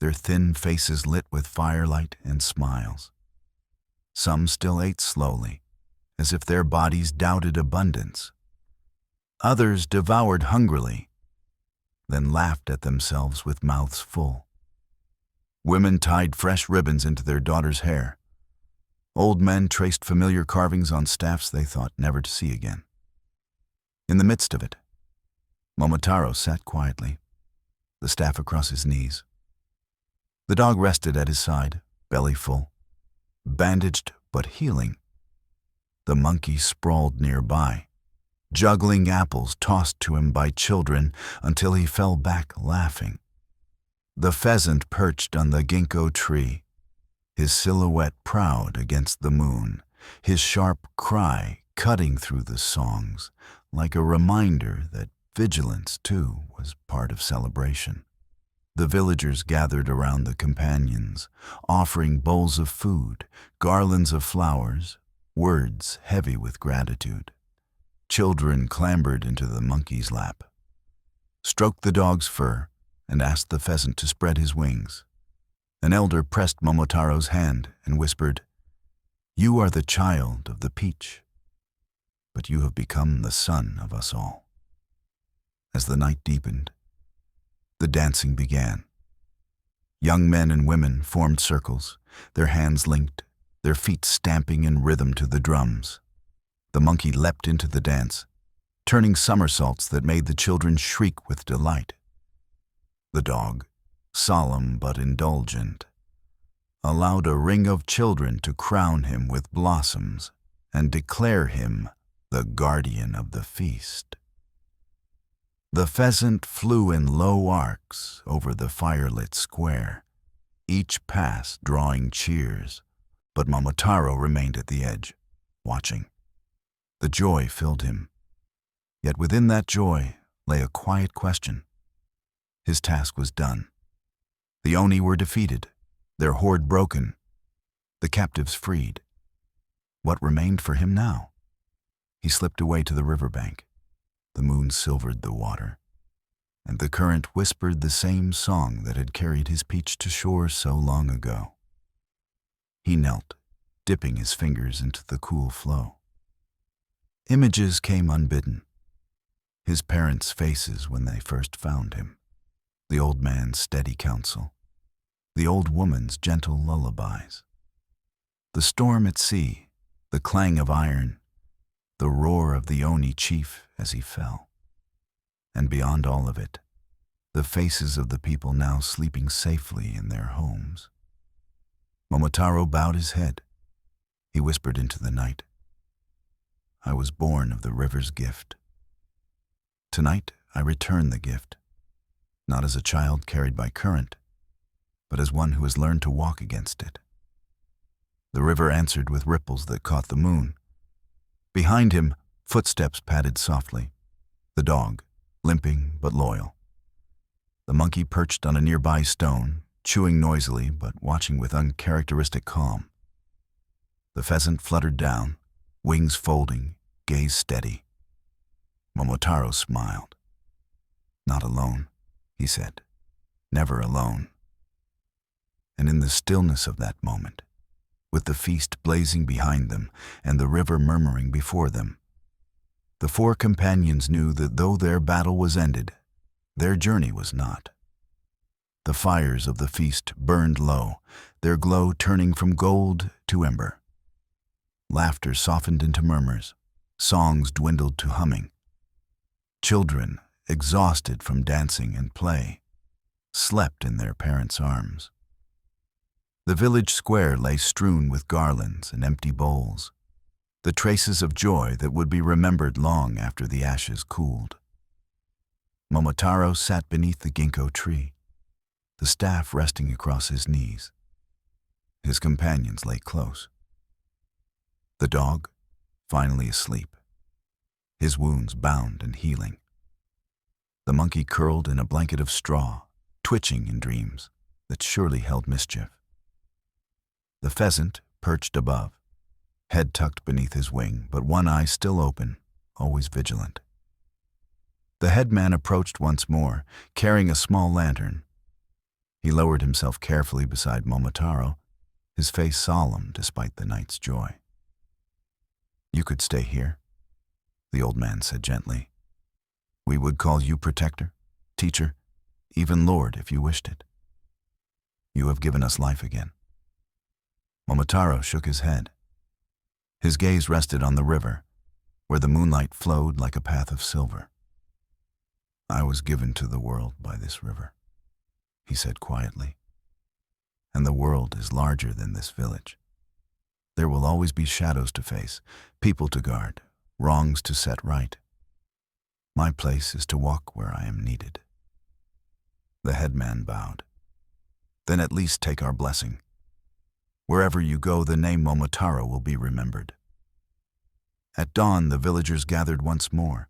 their thin faces lit with firelight and smiles. Some still ate slowly, as if their bodies doubted abundance. Others devoured hungrily, then laughed at themselves with mouths full. Women tied fresh ribbons into their daughters' hair. Old men traced familiar carvings on staffs they thought never to see again. In the midst of it, Momotaro sat quietly, the staff across his knees. The dog rested at his side, belly full, bandaged but healing. The monkey sprawled nearby, juggling apples tossed to him by children until he fell back laughing. The pheasant perched on the ginkgo tree, his silhouette proud against the moon, his sharp cry cutting through the songs, like a reminder that vigilance, too, was part of celebration. The villagers gathered around the companions, offering bowls of food, garlands of flowers, words heavy with gratitude. Children clambered into the monkey's lap, stroked the dog's fur, and asked the pheasant to spread his wings. An elder pressed Momotaro's hand and whispered, "You are the child of the peach, but you have become the son of us all." As the night deepened, the dancing began. Young men and women formed circles, their hands linked, their feet stamping in rhythm to the drums. The monkey leapt into the dance, turning somersaults that made the children shriek with delight. The dog, solemn but indulgent, allowed a ring of children to crown him with blossoms and declare him the guardian of the feast. The pheasant flew in low arcs over the firelit square, each pass drawing cheers, but Momotaro remained at the edge, watching. The joy filled him, yet within that joy lay a quiet question. His task was done. The Oni were defeated, their hoard broken, the captives freed. What remained for him now? He slipped away to the riverbank. The moon silvered the water, and the current whispered the same song that had carried his peach to shore so long ago. He knelt, dipping his fingers into the cool flow. Images came unbidden. His parents' faces when they first found him, the old man's steady counsel, the old woman's gentle lullabies, the storm at sea, the clang of iron, the roar of the Oni chief as he fell. And beyond all of it, the faces of the people now sleeping safely in their homes. Momotaro bowed his head. He whispered into the night, "I was born of the river's gift. Tonight I return the gift, not as a child carried by current, but as one who has learned to walk against it." The river answered with ripples that caught the moon. Behind him, footsteps padded softly, the dog, limping but loyal. The monkey perched on a nearby stone, chewing noisily but watching with uncharacteristic calm. The pheasant fluttered down, wings folding, gaze steady. Momotaro smiled. "Not alone," he said, "never alone." And in the stillness of that moment, with the feast blazing behind them and the river murmuring before them, the four companions knew that though their battle was ended, their journey was not. The fires of the feast burned low, their glow turning from gold to ember. Laughter softened into murmurs, songs dwindled to humming. Children, exhausted from dancing and play, slept in their parents' arms. The village square lay strewn with garlands and empty bowls, the traces of joy that would be remembered long after the ashes cooled. Momotaro sat beneath the ginkgo tree, the staff resting across his knees. His companions lay close. The dog, finally asleep, his wounds bound and healing. The monkey curled in a blanket of straw, twitching in dreams that surely held mischief. The pheasant perched above, head tucked beneath his wing, but one eye still open, always vigilant. The headman approached once more, carrying a small lantern. He lowered himself carefully beside Momotaro, his face solemn despite the night's joy. "You could stay here," the old man said gently. "We would call you protector, teacher, even lord if you wished it. You have given us life again." Momotaro shook his head. His gaze rested on the river, where the moonlight flowed like a path of silver. "I was given to the world by this river," he said quietly. "And the world is larger than this village. There will always be shadows to face, people to guard, wrongs to set right. My place is to walk where I am needed." The headman bowed. then at least take our blessing. Wherever you go, the name Momotaro will be remembered." At dawn, the villagers gathered once more,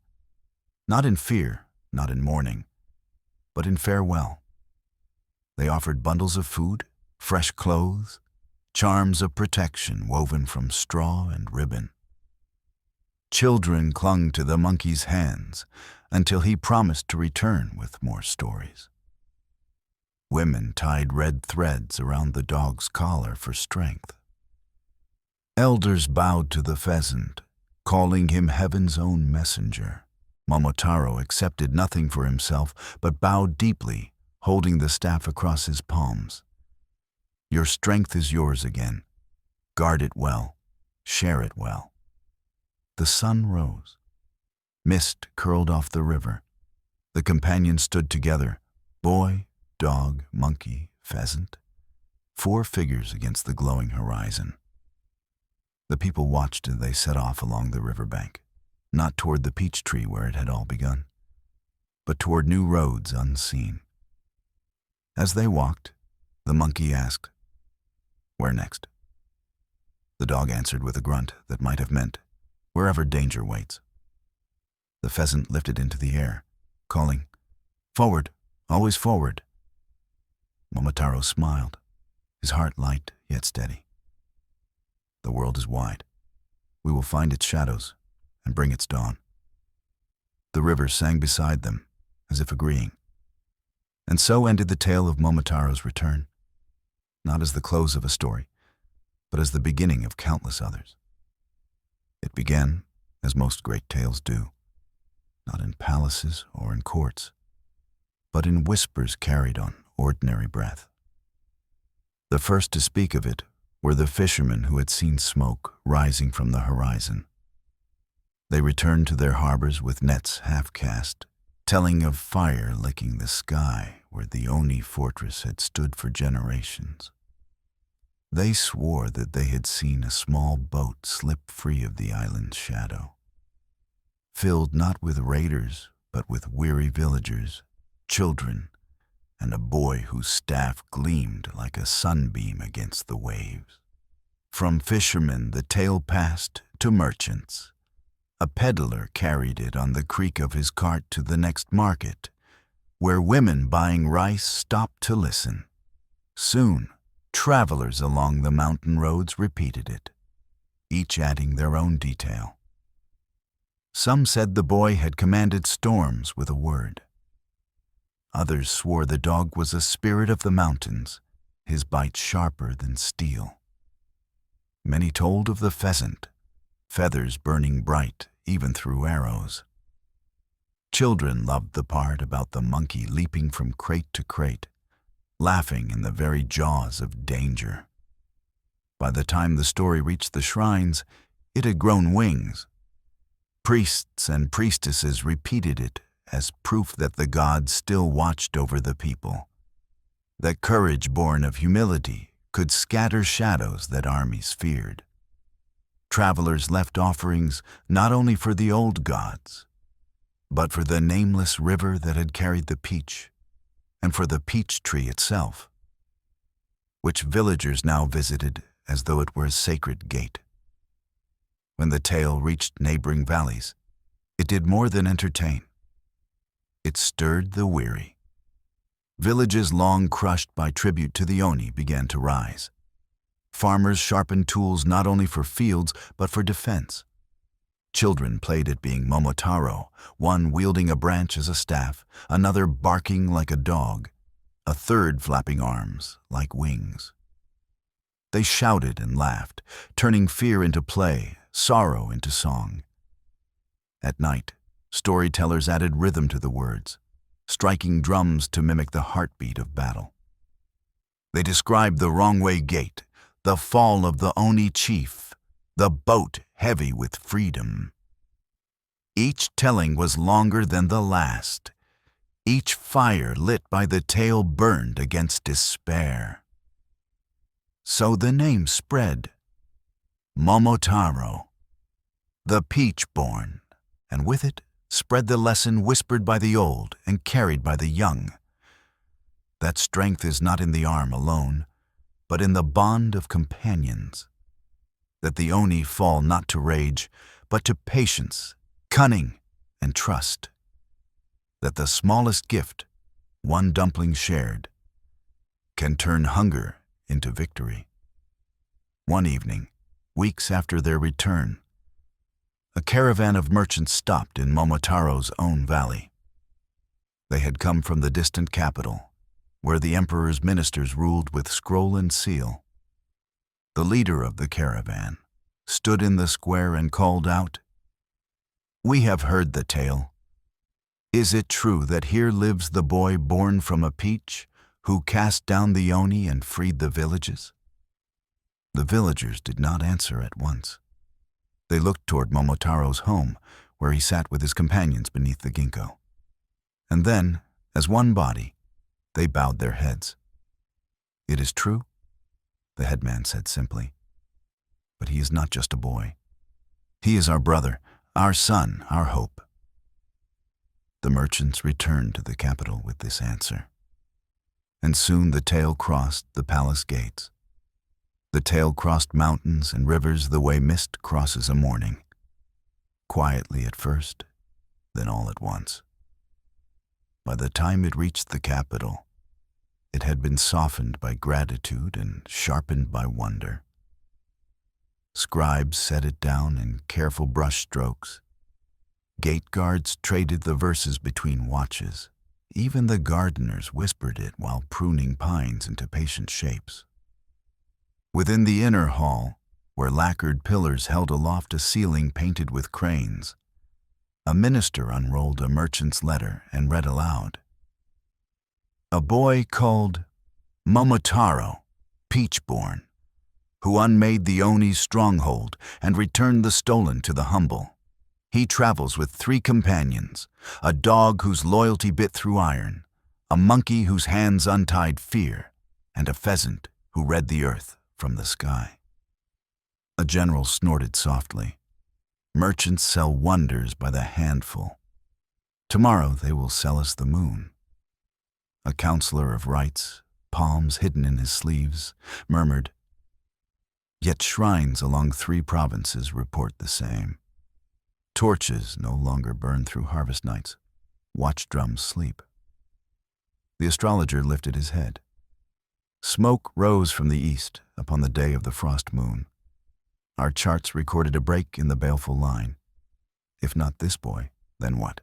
not in fear, not in mourning, but in farewell. They offered bundles of food, fresh clothes, charms of protection woven from straw and ribbon. Children clung to the monkey's hands until he promised to return with more stories. Women tied red threads around the dog's collar for strength. Elders bowed to the pheasant, calling him heaven's own messenger. Momotaro accepted nothing for himself, but bowed deeply, holding the staff across his palms. "Your strength is yours again. Guard it well. Share it well." The sun rose. Mist curled off the river. The companions stood together, boy, dog, monkey, pheasant, 4 figures against the glowing horizon. The people watched as they set off along the riverbank, not toward the peach tree where it had all begun, but toward new roads unseen. As they walked, the monkey asked, "Where next?" The dog answered with a grunt that might have meant, "Wherever danger waits." The pheasant lifted into the air, calling, "Forward, always forward." Momotaro smiled, his heart light yet steady. The world is wide. We will find its shadows and bring its dawn. The river sang beside them, as if agreeing. And so ended the tale of Momotaro's return, not as the close of a story, but as the beginning of countless others. It began, as most great tales do, not in palaces or in courts, but in whispers carried on ordinary breath. The first to speak of it were the fishermen who had seen smoke rising from the horizon. They returned to their harbors with nets half cast, telling of fire licking the sky where the Oni fortress had stood for generations. They swore that they had seen a small boat slip free of the island's shadow, filled not with raiders, but with weary villagers, children, and a boy whose staff gleamed like a sunbeam against the waves. From fishermen the tale passed to merchants. A peddler carried it on the creak of his cart to the next market, where women buying rice stopped to listen. Soon, travelers along the mountain roads repeated it, each adding their own detail. Some said the boy had commanded storms with a word. Others swore the dog was a spirit of the mountains, his bite sharper than steel. Many told of the pheasant, feathers burning bright even through arrows. Children loved the part about the monkey leaping from crate to crate, laughing in the very jaws of danger. By the time the story reached the shrines, it had grown wings. Priests and priestesses repeated it as proof that the gods still watched over the people, that courage born of humility could scatter shadows that armies feared. Travelers left offerings not only for the old gods, but for the nameless river that had carried the peach, and for the peach tree itself, which villagers now visited as though it were a sacred gate. When the tale reached neighboring valleys, it did more than entertain. It stirred the weary. Villages long crushed by tribute to the Oni began to rise. Farmers sharpened tools not only for fields, but for defense. Children played at being Momotaro, one wielding a branch as a staff, another barking like a dog, a third flapping arms like wings. They shouted and laughed, turning fear into play, sorrow into song. At night, storytellers added rhythm to the words, striking drums to mimic the heartbeat of battle. They described the wrong-way gate, the fall of the Oni chief, the boat heavy with freedom. Each telling was longer than the last. Each fire lit by the tale burned against despair. So the name spread. Momotaro, the peach-born, and with it spread the lesson whispered by the old and carried by the young. that strength is not in the arm alone, but in the bond of companions. That the Oni fall not to rage, but to patience, cunning, and trust. That the smallest gift, one dumpling shared, can turn hunger into victory. One evening, weeks after their return, a caravan of merchants stopped in Momotaro's own valley. They had come from the distant capital, where the emperor's ministers ruled with scroll and seal. The leader of the caravan stood in the square and called out, "We have heard the tale. Is it true that here lives the boy born from a peach, who cast down the Oni and freed the villages?" The villagers did not answer at once. They looked toward Momotaro's home, where he sat with his companions beneath the ginkgo. And then, as one body, they bowed their heads. "It is true," the headman said simply. "But he is not just a boy. He is our brother, our son, our hope." The merchants returned to the capital with this answer. And soon the tale crossed the palace gates. The tale crossed mountains and rivers the way mist crosses a morning. Quietly at first, then all at once. By the time it reached the capital, it had been softened by gratitude and sharpened by wonder. Scribes set it down in careful brush strokes. Gate guards traded the verses between watches. Even the gardeners whispered it while pruning pines into patient shapes. Within the inner hall, where lacquered pillars held aloft a ceiling painted with cranes, a minister unrolled a merchant's letter and read aloud. "A boy called Momotaro, peach-born, who unmade the Oni's stronghold and returned the stolen to the humble. He travels with 3 companions, a dog whose loyalty bit through iron, a monkey whose hands untied fear, and a pheasant who read the earth from the sky." A general snorted softly. "Merchants sell wonders by the handful. Tomorrow they will sell us the moon." A counselor of rites, palms hidden in his sleeves, murmured, "Yet shrines along 3 provinces report the same. Torches no longer burn through harvest nights. Watch drums sleep." The astrologer lifted his head. Smoke rose from the east upon the day of the frost moon. Our charts recorded a break in the baleful line. If not this boy, then what?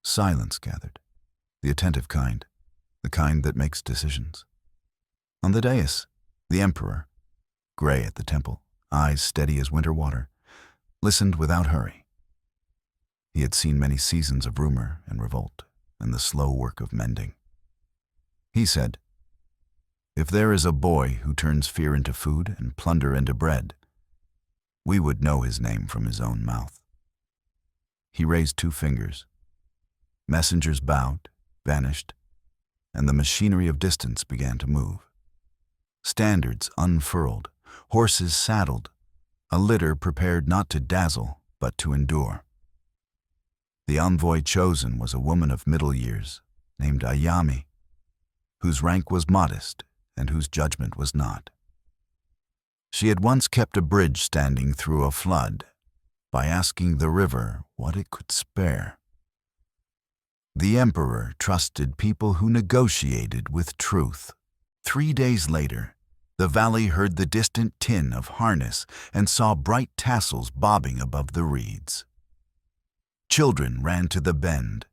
Silence gathered, the attentive kind, the kind that makes decisions. On the dais, the emperor, gray at the temple, eyes steady as winter water, listened without hurry. He had seen many seasons of rumor and revolt and the slow work of mending. He said, "If there is a boy who turns fear into food and plunder into bread, we would know his name from his own mouth." He raised 2 fingers. Messengers bowed, vanished, and the machinery of distance began to move. Standards unfurled, horses saddled, a litter prepared not to dazzle, but to endure. The envoy chosen was a woman of middle years, named Ayami, whose rank was modest and whose judgment was not. She had once kept a bridge standing through a flood by asking the river what it could spare. The emperor trusted people who negotiated with truth. 3 days later, the valley heard the distant tin of harness and saw bright tassels bobbing above the reeds. Children ran to the bend.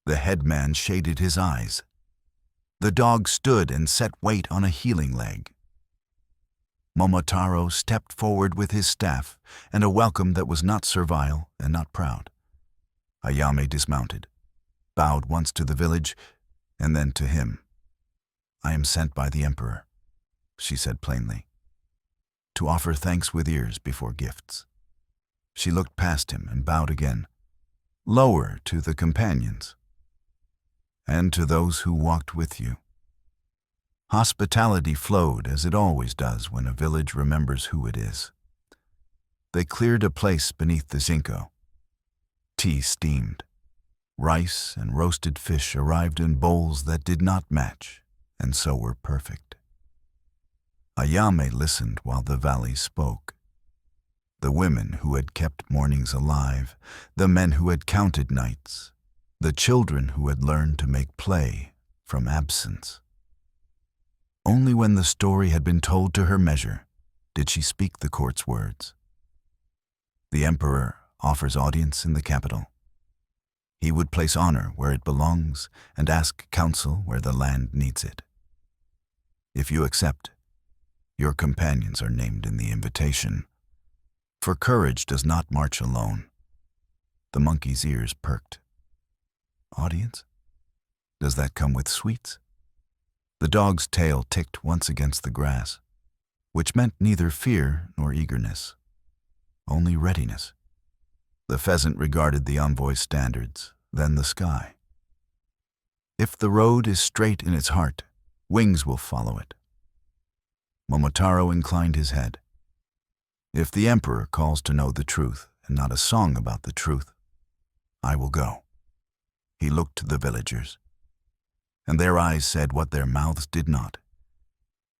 The headman shaded his eyes. The dog stood and set weight on a healing leg. Momotaro stepped forward with his staff and a welcome that was not servile and not proud. Ayame dismounted, bowed once to the village and then to him. "I am sent by the emperor," she said plainly, "to offer thanks with ears before gifts." She looked past him and bowed again, lower to the companions, "and to those who walked with you." Hospitality flowed as it always does when a village remembers who it is. They cleared a place beneath the ginkgo. Tea steamed. Rice and roasted fish arrived in bowls that did not match, and so were perfect. Ayame listened while the valley spoke. The women who had kept mornings alive, the men who had counted nights, the children who had learned to make play from absence. Only when the story had been told to her measure did she speak the court's words. The emperor offers audience in the capital. He would place honor where it belongs and ask counsel where the land needs it. If you accept, your companions are named in the invitation. For courage does not march alone. The monkey's ears perked. Audience? Does that come with sweets? The dog's tail ticked once against the grass, which meant neither fear nor eagerness, only readiness. The pheasant regarded the envoy's standards, then the sky. If the road is straight in its heart, wings will follow it. Momotaro inclined his head. If the emperor calls to know the truth and not a song about the truth, I will go. He looked to the villagers, and their eyes said what their mouths did not.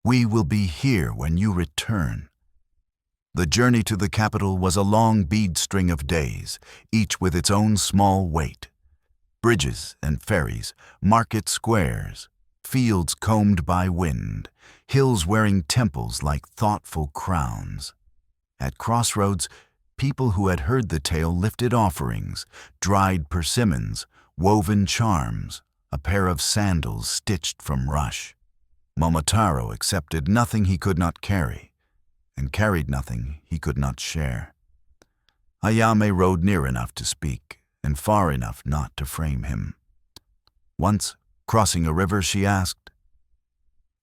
We will be here when you return. The journey to the capital was a long bead string of days, each with its own small weight. Bridges and ferries, market squares, fields combed by wind, hills wearing temples like thoughtful crowns. At crossroads, people who had heard the tale lifted offerings, dried persimmons, woven charms, a pair of sandals stitched from rush. Momotaro accepted nothing he could not carry, and carried nothing he could not share. Ayame rode near enough to speak, and far enough not to frame him. Once, crossing a river, she asked,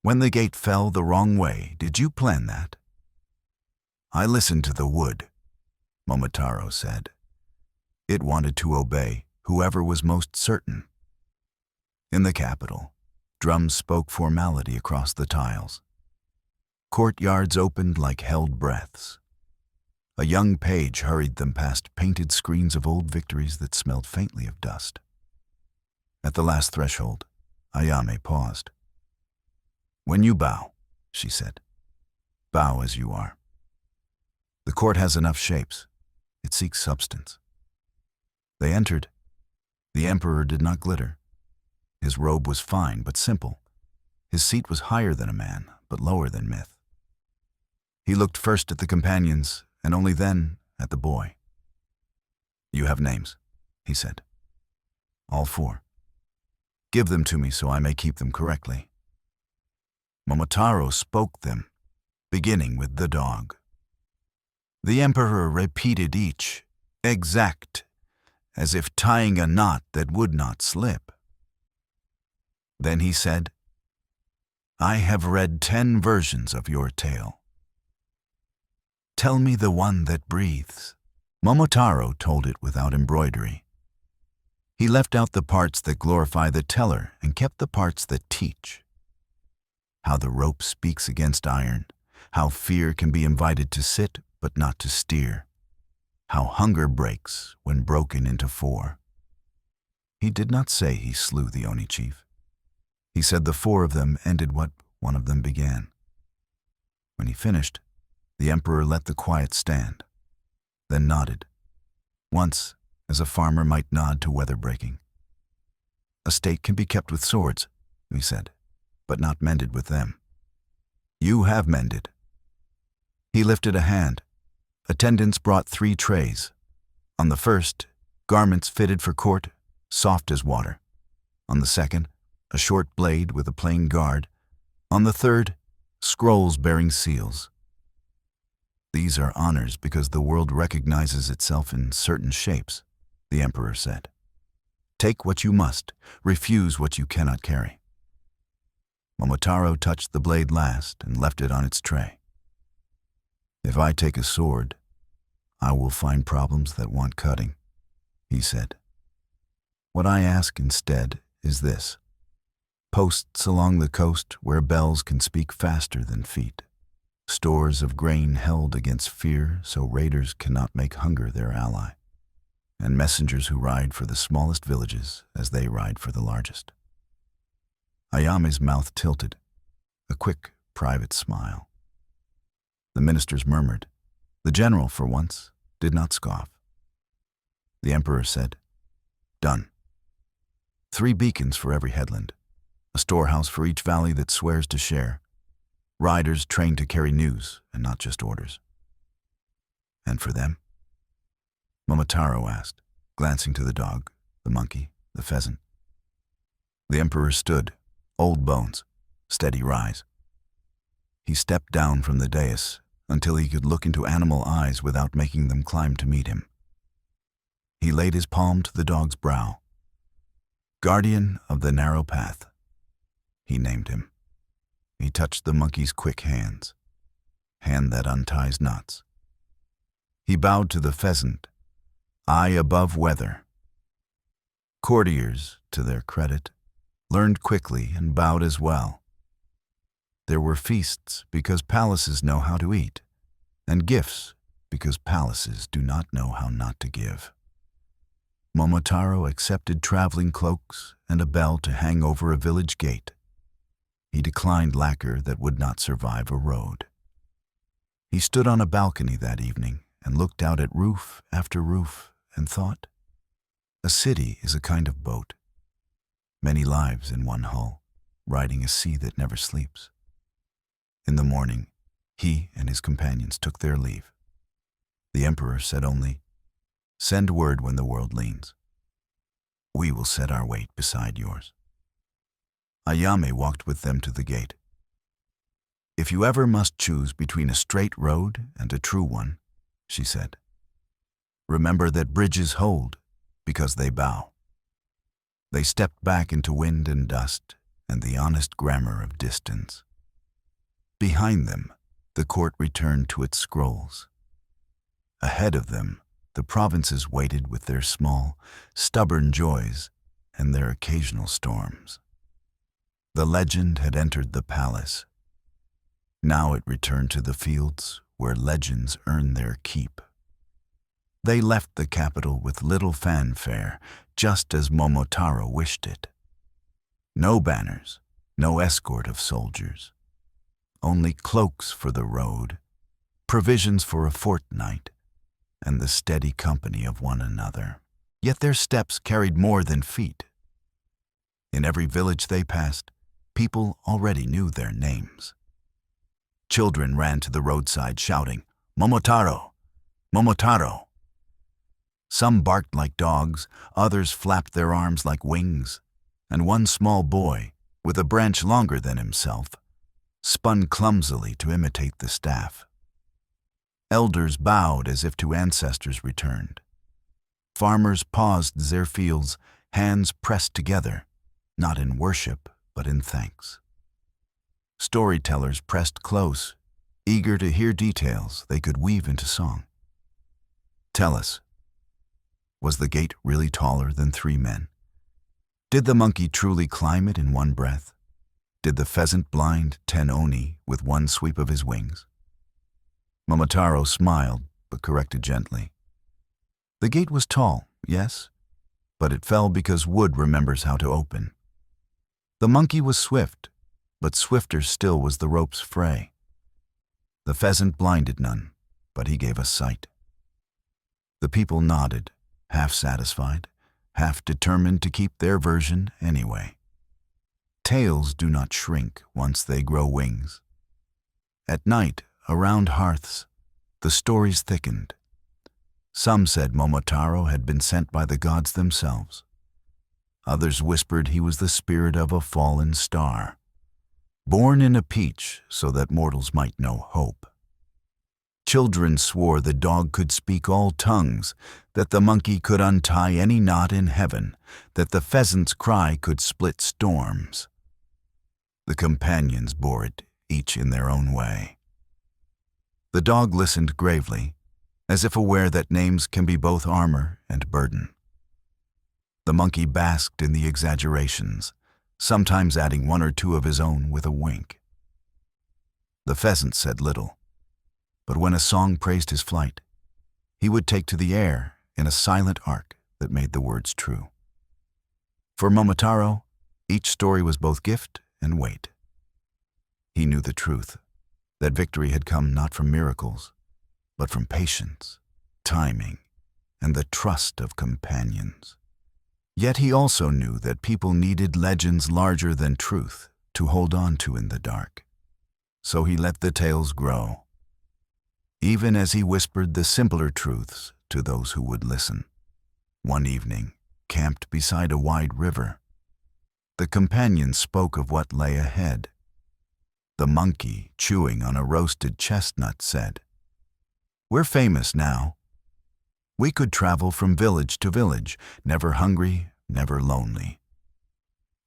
"When the gate fell the wrong way, did you plan that?" "I listened to the wood," Momotaro said. It wanted to obey whoever was most certain. In the capital, drums spoke formality across the tiles. Courtyards opened like held breaths. A young page hurried them past painted screens of old victories that smelled faintly of dust. At the last threshold, Ayame paused. "When you bow," she said, "bow as you are. The court has enough shapes. It seeks substance." They entered. The emperor did not glitter. His robe was fine but simple. His seat was higher than a man, but lower than myth. He looked first at the companions, and only then at the boy. "You have names," he said. "All 4. Give them to me so I may keep them correctly." Momotaro spoke them, beginning with the dog. The emperor repeated each, exact, as if tying a knot that would not slip. Then he said, "I have read 10 versions of your tale. Tell me the one that breathes." Momotaro told it without embroidery. He left out the parts that glorify the teller and kept the parts that teach. How the rope speaks against iron, how fear can be invited to sit but not to steer, how hunger breaks when broken into 4. He did not say he slew the Oni chief. He said the 4 of them ended what one of them began. When he finished, the emperor let the quiet stand, then nodded, once as a farmer might nod to weather breaking. "A state can be kept with swords," he said, "but not mended with them. You have mended." He lifted a hand. Attendants brought 3 trays. On the first, garments fitted for court, soft as water. On the second, a short blade with a plain guard. On the third, scrolls bearing seals. "These are honors because the world recognizes itself in certain shapes," the emperor said. "Take what you must, refuse what you cannot carry." Momotaro touched the blade last and left it on its tray. "If I take a sword, I will find problems that want cutting," he said. "What I ask instead is this: posts along the coast where bells can speak faster than feet. Stores of grain held against fear so raiders cannot make hunger their ally. and messengers who ride for the smallest villages as they ride for the largest. Ayame's mouth tilted, a quick, private smile. The ministers murmured. The general, for once, did not scoff. The emperor said, "Done. 3 beacons for every headland, a storehouse for each valley that swears to share, riders trained to carry news and not just orders." "And for them?" Momotaro asked, glancing to the dog, the monkey, the pheasant. The emperor stood, old bones, steady rise. He stepped down from the dais until he could look into animal eyes without making them climb to meet him. He laid his palm to the dog's brow. "Guardian of the narrow path," he named him. He touched the monkey's quick hands, hand that unties knots. He bowed to the pheasant, eye above weather. Courtiers, to their credit, learned quickly and bowed as well. There were feasts because palaces know how to eat, and gifts because palaces do not know how not to give. Momotaro accepted traveling cloaks and a bell to hang over a village gate. He declined lacquer that would not survive a road. He stood on a balcony that evening and looked out at roof after roof and thought, a city is a kind of boat. Many lives in one hull, riding a sea that never sleeps. In the morning, he and his companions took their leave. The emperor said only, "Send word when the world leans. We will set our weight beside yours." Ayame walked with them to the gate. "If you ever must choose between a straight road and a true one," she said, "remember that bridges hold because they bow." They stepped back into wind and dust and the honest grammar of distance. Behind them, the court returned to its scrolls. Ahead of them, the provinces waited with their small, stubborn joys and their occasional storms. The legend had entered the palace. Now it returned to the fields where legends earn their keep. They left the capital with little fanfare, just as Momotaro wished it. No banners, no escort of soldiers. Only cloaks for the road, provisions for a fortnight, and the steady company of one another. Yet their steps carried more than feet. In every village they passed, people already knew their names. Children ran to the roadside shouting, "Momotaro! Momotaro!" Some barked like dogs, others flapped their arms like wings, and one small boy, with a branch longer than himself, spun clumsily to imitate the staff. Elders bowed as if to ancestors returned. Farmers paused their fields, hands pressed together, not in worship, but in thanks. Storytellers pressed close, eager to hear details they could weave into song. "Tell us, was the gate really taller than 3 men? Did the monkey truly climb it in one breath? Did the pheasant blind 10 oni with one sweep of his wings?" Momotaro smiled, but corrected gently. "The gate was tall, yes, but it fell because wood remembers how to open. The monkey was swift, but swifter still was the rope's fray. The pheasant blinded none, but he gave us sight." The people nodded, half satisfied, half determined to keep their version anyway. Tales do not shrink once they grow wings. At night, around hearths, the stories thickened. Some said Momotaro had been sent by the gods themselves. Others whispered he was the spirit of a fallen star, born in a peach so that mortals might know hope. Children swore the dog could speak all tongues, that the monkey could untie any knot in heaven, that the pheasant's cry could split storms. The companions bore it, each in their own way. The dog listened gravely, as if aware that names can be both armor and burden. The monkey basked in the exaggerations, sometimes adding 1 or 2 of his own with a wink. The pheasant said little, but when a song praised his flight, he would take to the air in a silent arc that made the words true. For Momotaro, each story was both gift and weight. He knew the truth, that victory had come not from miracles, but from patience, timing, and the trust of companions. Yet he also knew that people needed legends larger than truth to hold on to in the dark. So he let the tales grow, even as he whispered the simpler truths to those who would listen. One evening, camped beside a wide river, the companions spoke of what lay ahead. The monkey, chewing on a roasted chestnut, said, "We're famous now. We could travel from village to village, never hungry, never lonely.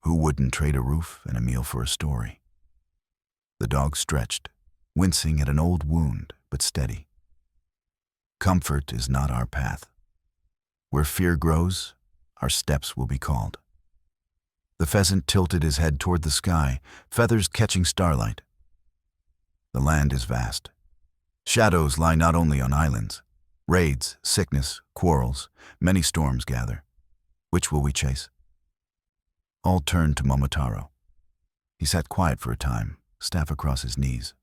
Who wouldn't trade a roof and a meal for a story?" The dog stretched, wincing at an old wound, but steady. Comfort is not our path. Where fear grows, our steps will be called. The pheasant tilted his head toward the sky, feathers catching starlight. The land is vast. Shadows lie not only on islands. Raids, sickness, quarrels, many storms gather. Which will we chase? All turned to Momotaro. He sat quiet for a time, staff across his knees,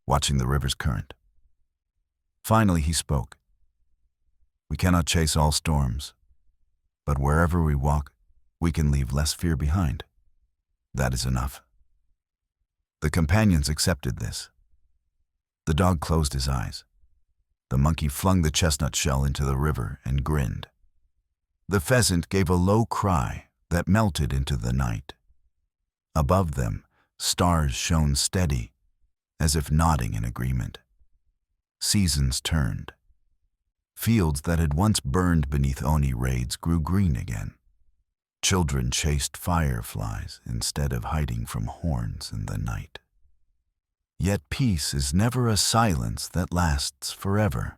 watching the river's current. Finally he spoke. "We cannot chase all storms, but wherever we walk, we can leave less fear behind. That is enough." The companions accepted this. The dog closed his eyes. The monkey flung the chestnut shell into the river and grinned. The pheasant gave a low cry that melted into the night. Above them, stars shone steady, as if nodding in agreement. Seasons turned. Fields that had once burned beneath Oni raids grew green again. Children chased fireflies instead of hiding from horns in the night. Yet peace is never a silence that lasts forever.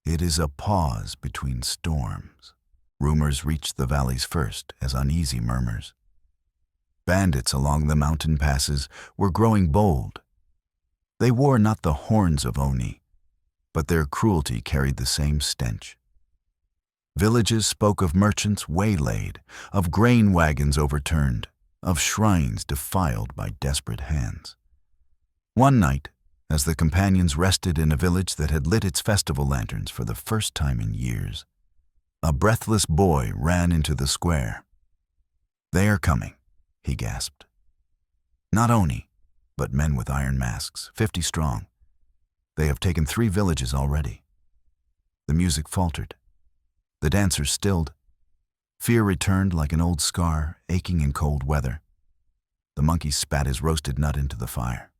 It is a pause between storms. Rumors reached the valleys first as uneasy murmurs. Bandits along the mountain passes were growing bold. They wore not the horns of Oni, but their cruelty carried the same stench. Villages spoke of merchants waylaid, of grain wagons overturned, of shrines defiled by desperate hands. One night, as the companions rested in a village that had lit its festival lanterns for the first time in years, a breathless boy ran into the square. "They are coming," he gasped. "Not Oni, but men with iron masks, 50 strong. They have taken 3 villages already." The music faltered. The dancers stilled. Fear returned like an old scar, aching in cold weather. The monkey spat his roasted nut into the fire.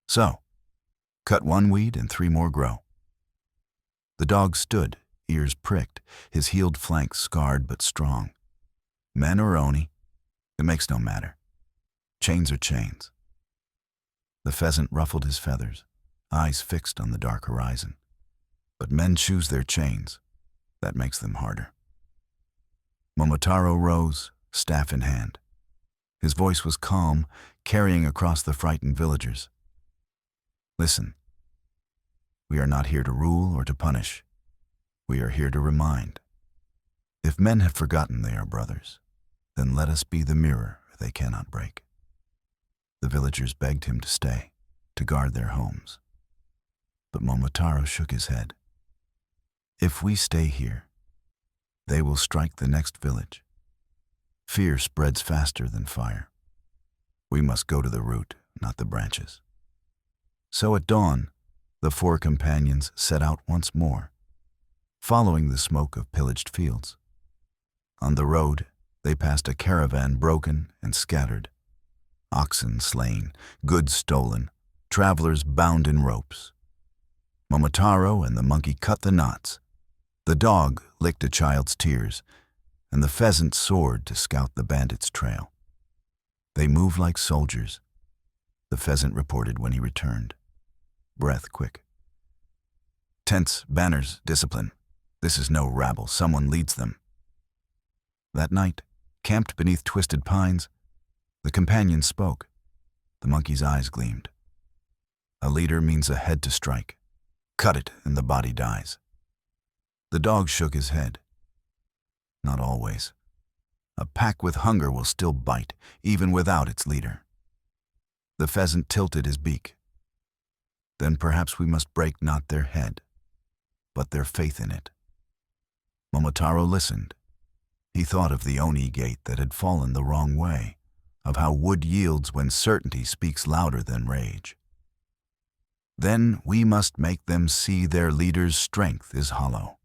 "So, cut 1 weed and 3 more grow." The dog stood, ears pricked, his healed flanks scarred but strong. Men or Oni, it makes no matter. Chains are chains. The pheasant ruffled his feathers, eyes fixed on the dark horizon. But men choose their chains. That makes them harder. Momotaro rose, staff in hand. His voice was calm, carrying across the frightened villagers. "Listen, we are not here to rule or to punish. We are here to remind. If men have forgotten they are brothers, then let us be the mirror they cannot break." The villagers begged him to stay, to guard their homes. But Momotaro shook his head. "If we stay here, they will strike the next village. Fear spreads faster than fire. We must go to the root, not the branches." So at dawn, the 4 companions set out once more, following the smoke of pillaged fields. On the road, they passed a caravan broken and scattered. Oxen slain, goods stolen, travelers bound in ropes. Momotaro and the monkey cut the knots. The dog licked a child's tears, and the pheasant soared to scout the bandits' trail. "They move like soldiers," the pheasant reported when he returned, breath quick. "Tents, banners, discipline. This is no rabble, someone leads them." That night, camped beneath twisted pines, the companion spoke. The monkey's eyes gleamed. "A leader means a head to strike. Cut it and the body dies." The dog shook his head. Not always. A pack with hunger will still bite, even without its leader. The pheasant tilted his beak. Then perhaps we must break not their head, but their faith in it. Momotaro listened. He thought of the Oni gate that had fallen the wrong way, of how wood yields when certainty speaks louder than rage. Then we must make them see their leader's strength is hollow.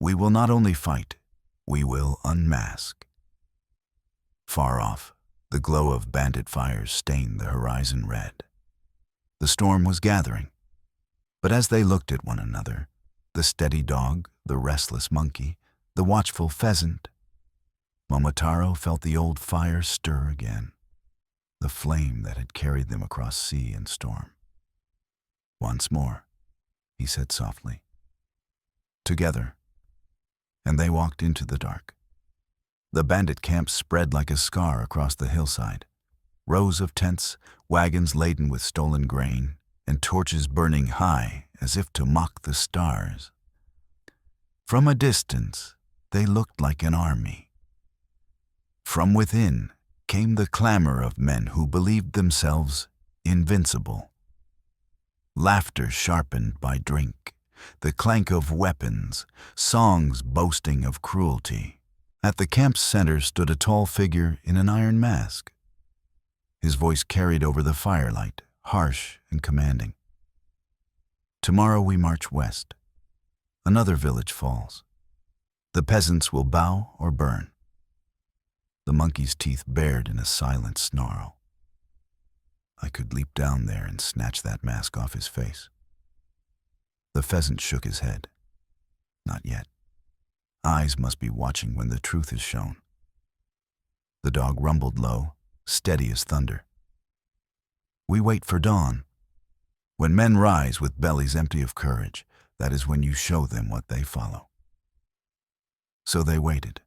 We will not only fight, we will unmask. Far off, the glow of bandit fires stained the horizon red. The storm was gathering, but as they looked at one another, the steady dog, the restless monkey, the watchful pheasant, Momotaro felt the old fire stir again, the flame that had carried them across sea and storm. Once more, he said softly. Together, and they walked into the dark. The bandit camp spread like a scar across the hillside. Rows of tents, wagons laden with stolen grain, and torches burning high as if to mock the stars. From a distance, they looked like an army. From within came the clamor of men who believed themselves invincible. Laughter sharpened by drink, the clank of weapons, songs boasting of cruelty. At the camp's center stood a tall figure in an iron mask. His voice carried over the firelight, harsh and commanding. Tomorrow we march west. Another village falls. The peasants will bow or burn. The monkey's teeth bared in a silent snarl. I could leap down there and snatch that mask off his face. The pheasant shook his head. Not yet. Eyes must be watching when the truth is shown. The dog rumbled low, steady as thunder. We wait for dawn. When men rise with bellies empty of courage, that is when you show them what they follow. So they waited.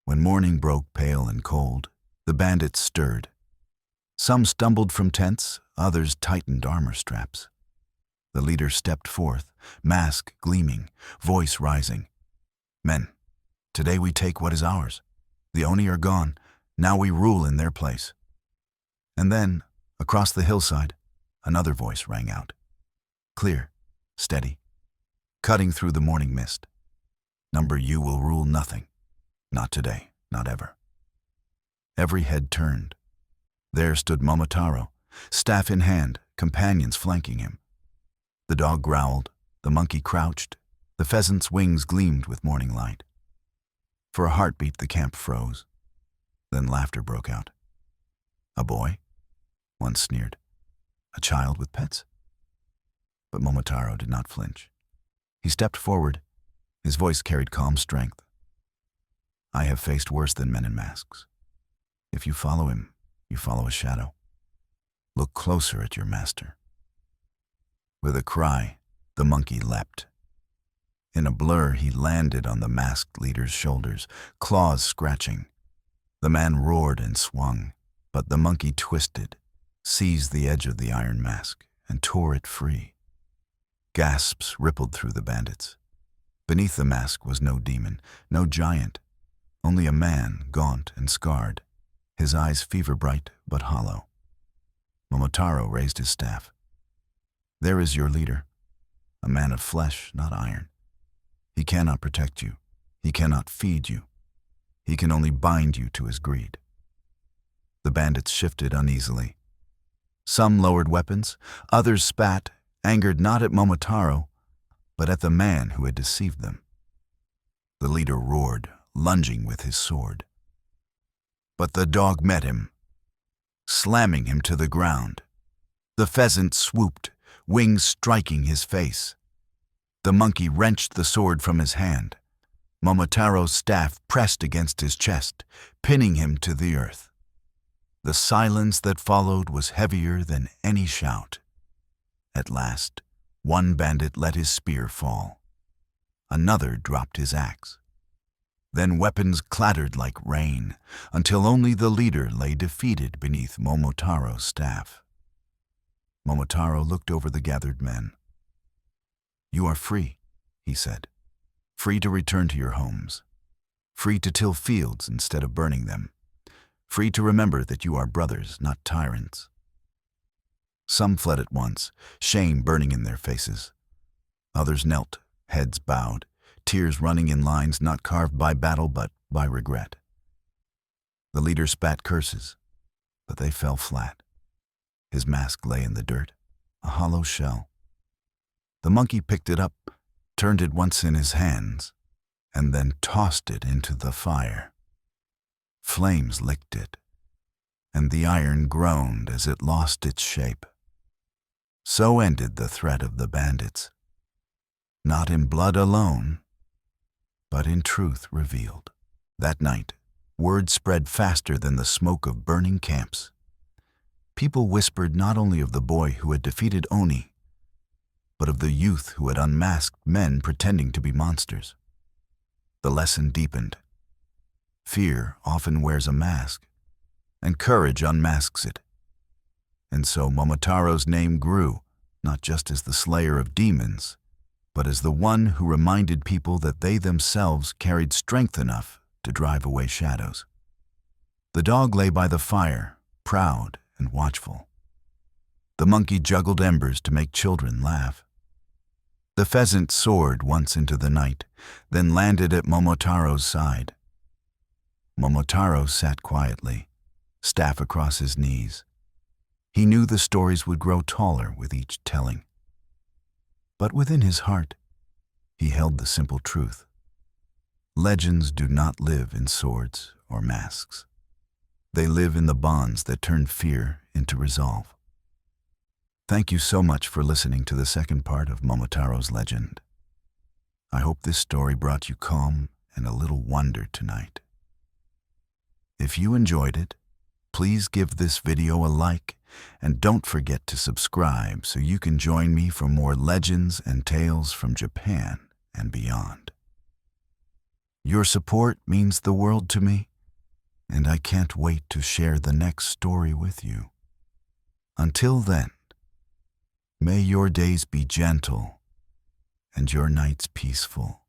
When morning broke pale and cold, the bandits stirred. Some stumbled from tents, others tightened armor straps. The leader stepped forth, mask gleaming, voice rising. Men, today we take what is ours. The Oni are gone, now we rule in their place. And then, across the hillside, another voice rang out. Clear, steady, cutting through the morning mist. Number U will rule nothing. Not today, not ever. Every head turned. There stood Momotaro, staff in hand, companions flanking him. The dog growled, the monkey crouched, the pheasant's wings gleamed with morning light. For a heartbeat the camp froze. Then laughter broke out. A boy? One sneered. A child with pets? But Momotaro did not flinch. He stepped forward. His voice carried calm strength. I have faced worse than men in masks. If you follow him, you follow a shadow. Look closer at your master. With a cry, the monkey leapt. In a blur, he landed on the masked leader's shoulders, claws scratching. The man roared and swung, but the monkey twisted, seized the edge of the iron mask, and tore it free. Gasps rippled through the bandits. Beneath the mask was no demon, no giant, only a man, gaunt and scarred, his eyes fever-bright but hollow. Momotaro raised his staff. There is your leader, a man of flesh, not iron. He cannot protect you. He cannot feed you. He can only bind you to his greed. The bandits shifted uneasily. Some lowered weapons, others spat, angered not at Momotaro, but at the man who had deceived them. The leader roared, lunging with his sword. But the dog met him, slamming him to the ground. The pheasant swooped, wings striking his face. The monkey wrenched the sword from his hand. Momotaro's staff pressed against his chest, pinning him to the earth. The silence that followed was heavier than any shout. At last, one bandit let his spear fall. Another dropped his axe. Then weapons clattered like rain, until only the leader lay defeated beneath Momotaro's staff. Momotaro looked over the gathered men. You are free, he said. Free to return to your homes. Free to till fields instead of burning them. Free to remember that you are brothers, not tyrants. Some fled at once, shame burning in their faces. Others knelt, heads bowed, tears running in lines not carved by battle but by regret. The leader spat curses, but they fell flat. His mask lay in the dirt, a hollow shell. The monkey picked it up, turned it once in his hands, and then tossed it into the fire. Flames licked it, and the iron groaned as it lost its shape. So ended the threat of the bandits, not in blood alone, but in truth revealed. That night, word spread faster than the smoke of burning camps. People whispered not only of the boy who had defeated Oni, but of the youth who had unmasked men pretending to be monsters. The lesson deepened. Fear often wears a mask, and courage unmasks it. And so Momotaro's name grew, not just as the slayer of demons, but as the one who reminded people that they themselves carried strength enough to drive away shadows. The dog lay by the fire, proud and watchful. The monkey juggled embers to make children laugh. The pheasant soared once into the night, then landed at Momotaro's side. Momotaro sat quietly, staff across his knees. He knew the stories would grow taller with each telling. But within his heart, he held the simple truth. Legends do not live in swords or masks. They live in the bonds that turn fear into resolve. Thank you so much for listening to the second part of Momotaro's legend. I hope this story brought you calm and a little wonder tonight. If you enjoyed it, please give this video a like and don't forget to subscribe so you can join me for more legends and tales from Japan and beyond. Your support means the world to me, and I can't wait to share the next story with you. Until then, may your days be gentle and your nights peaceful.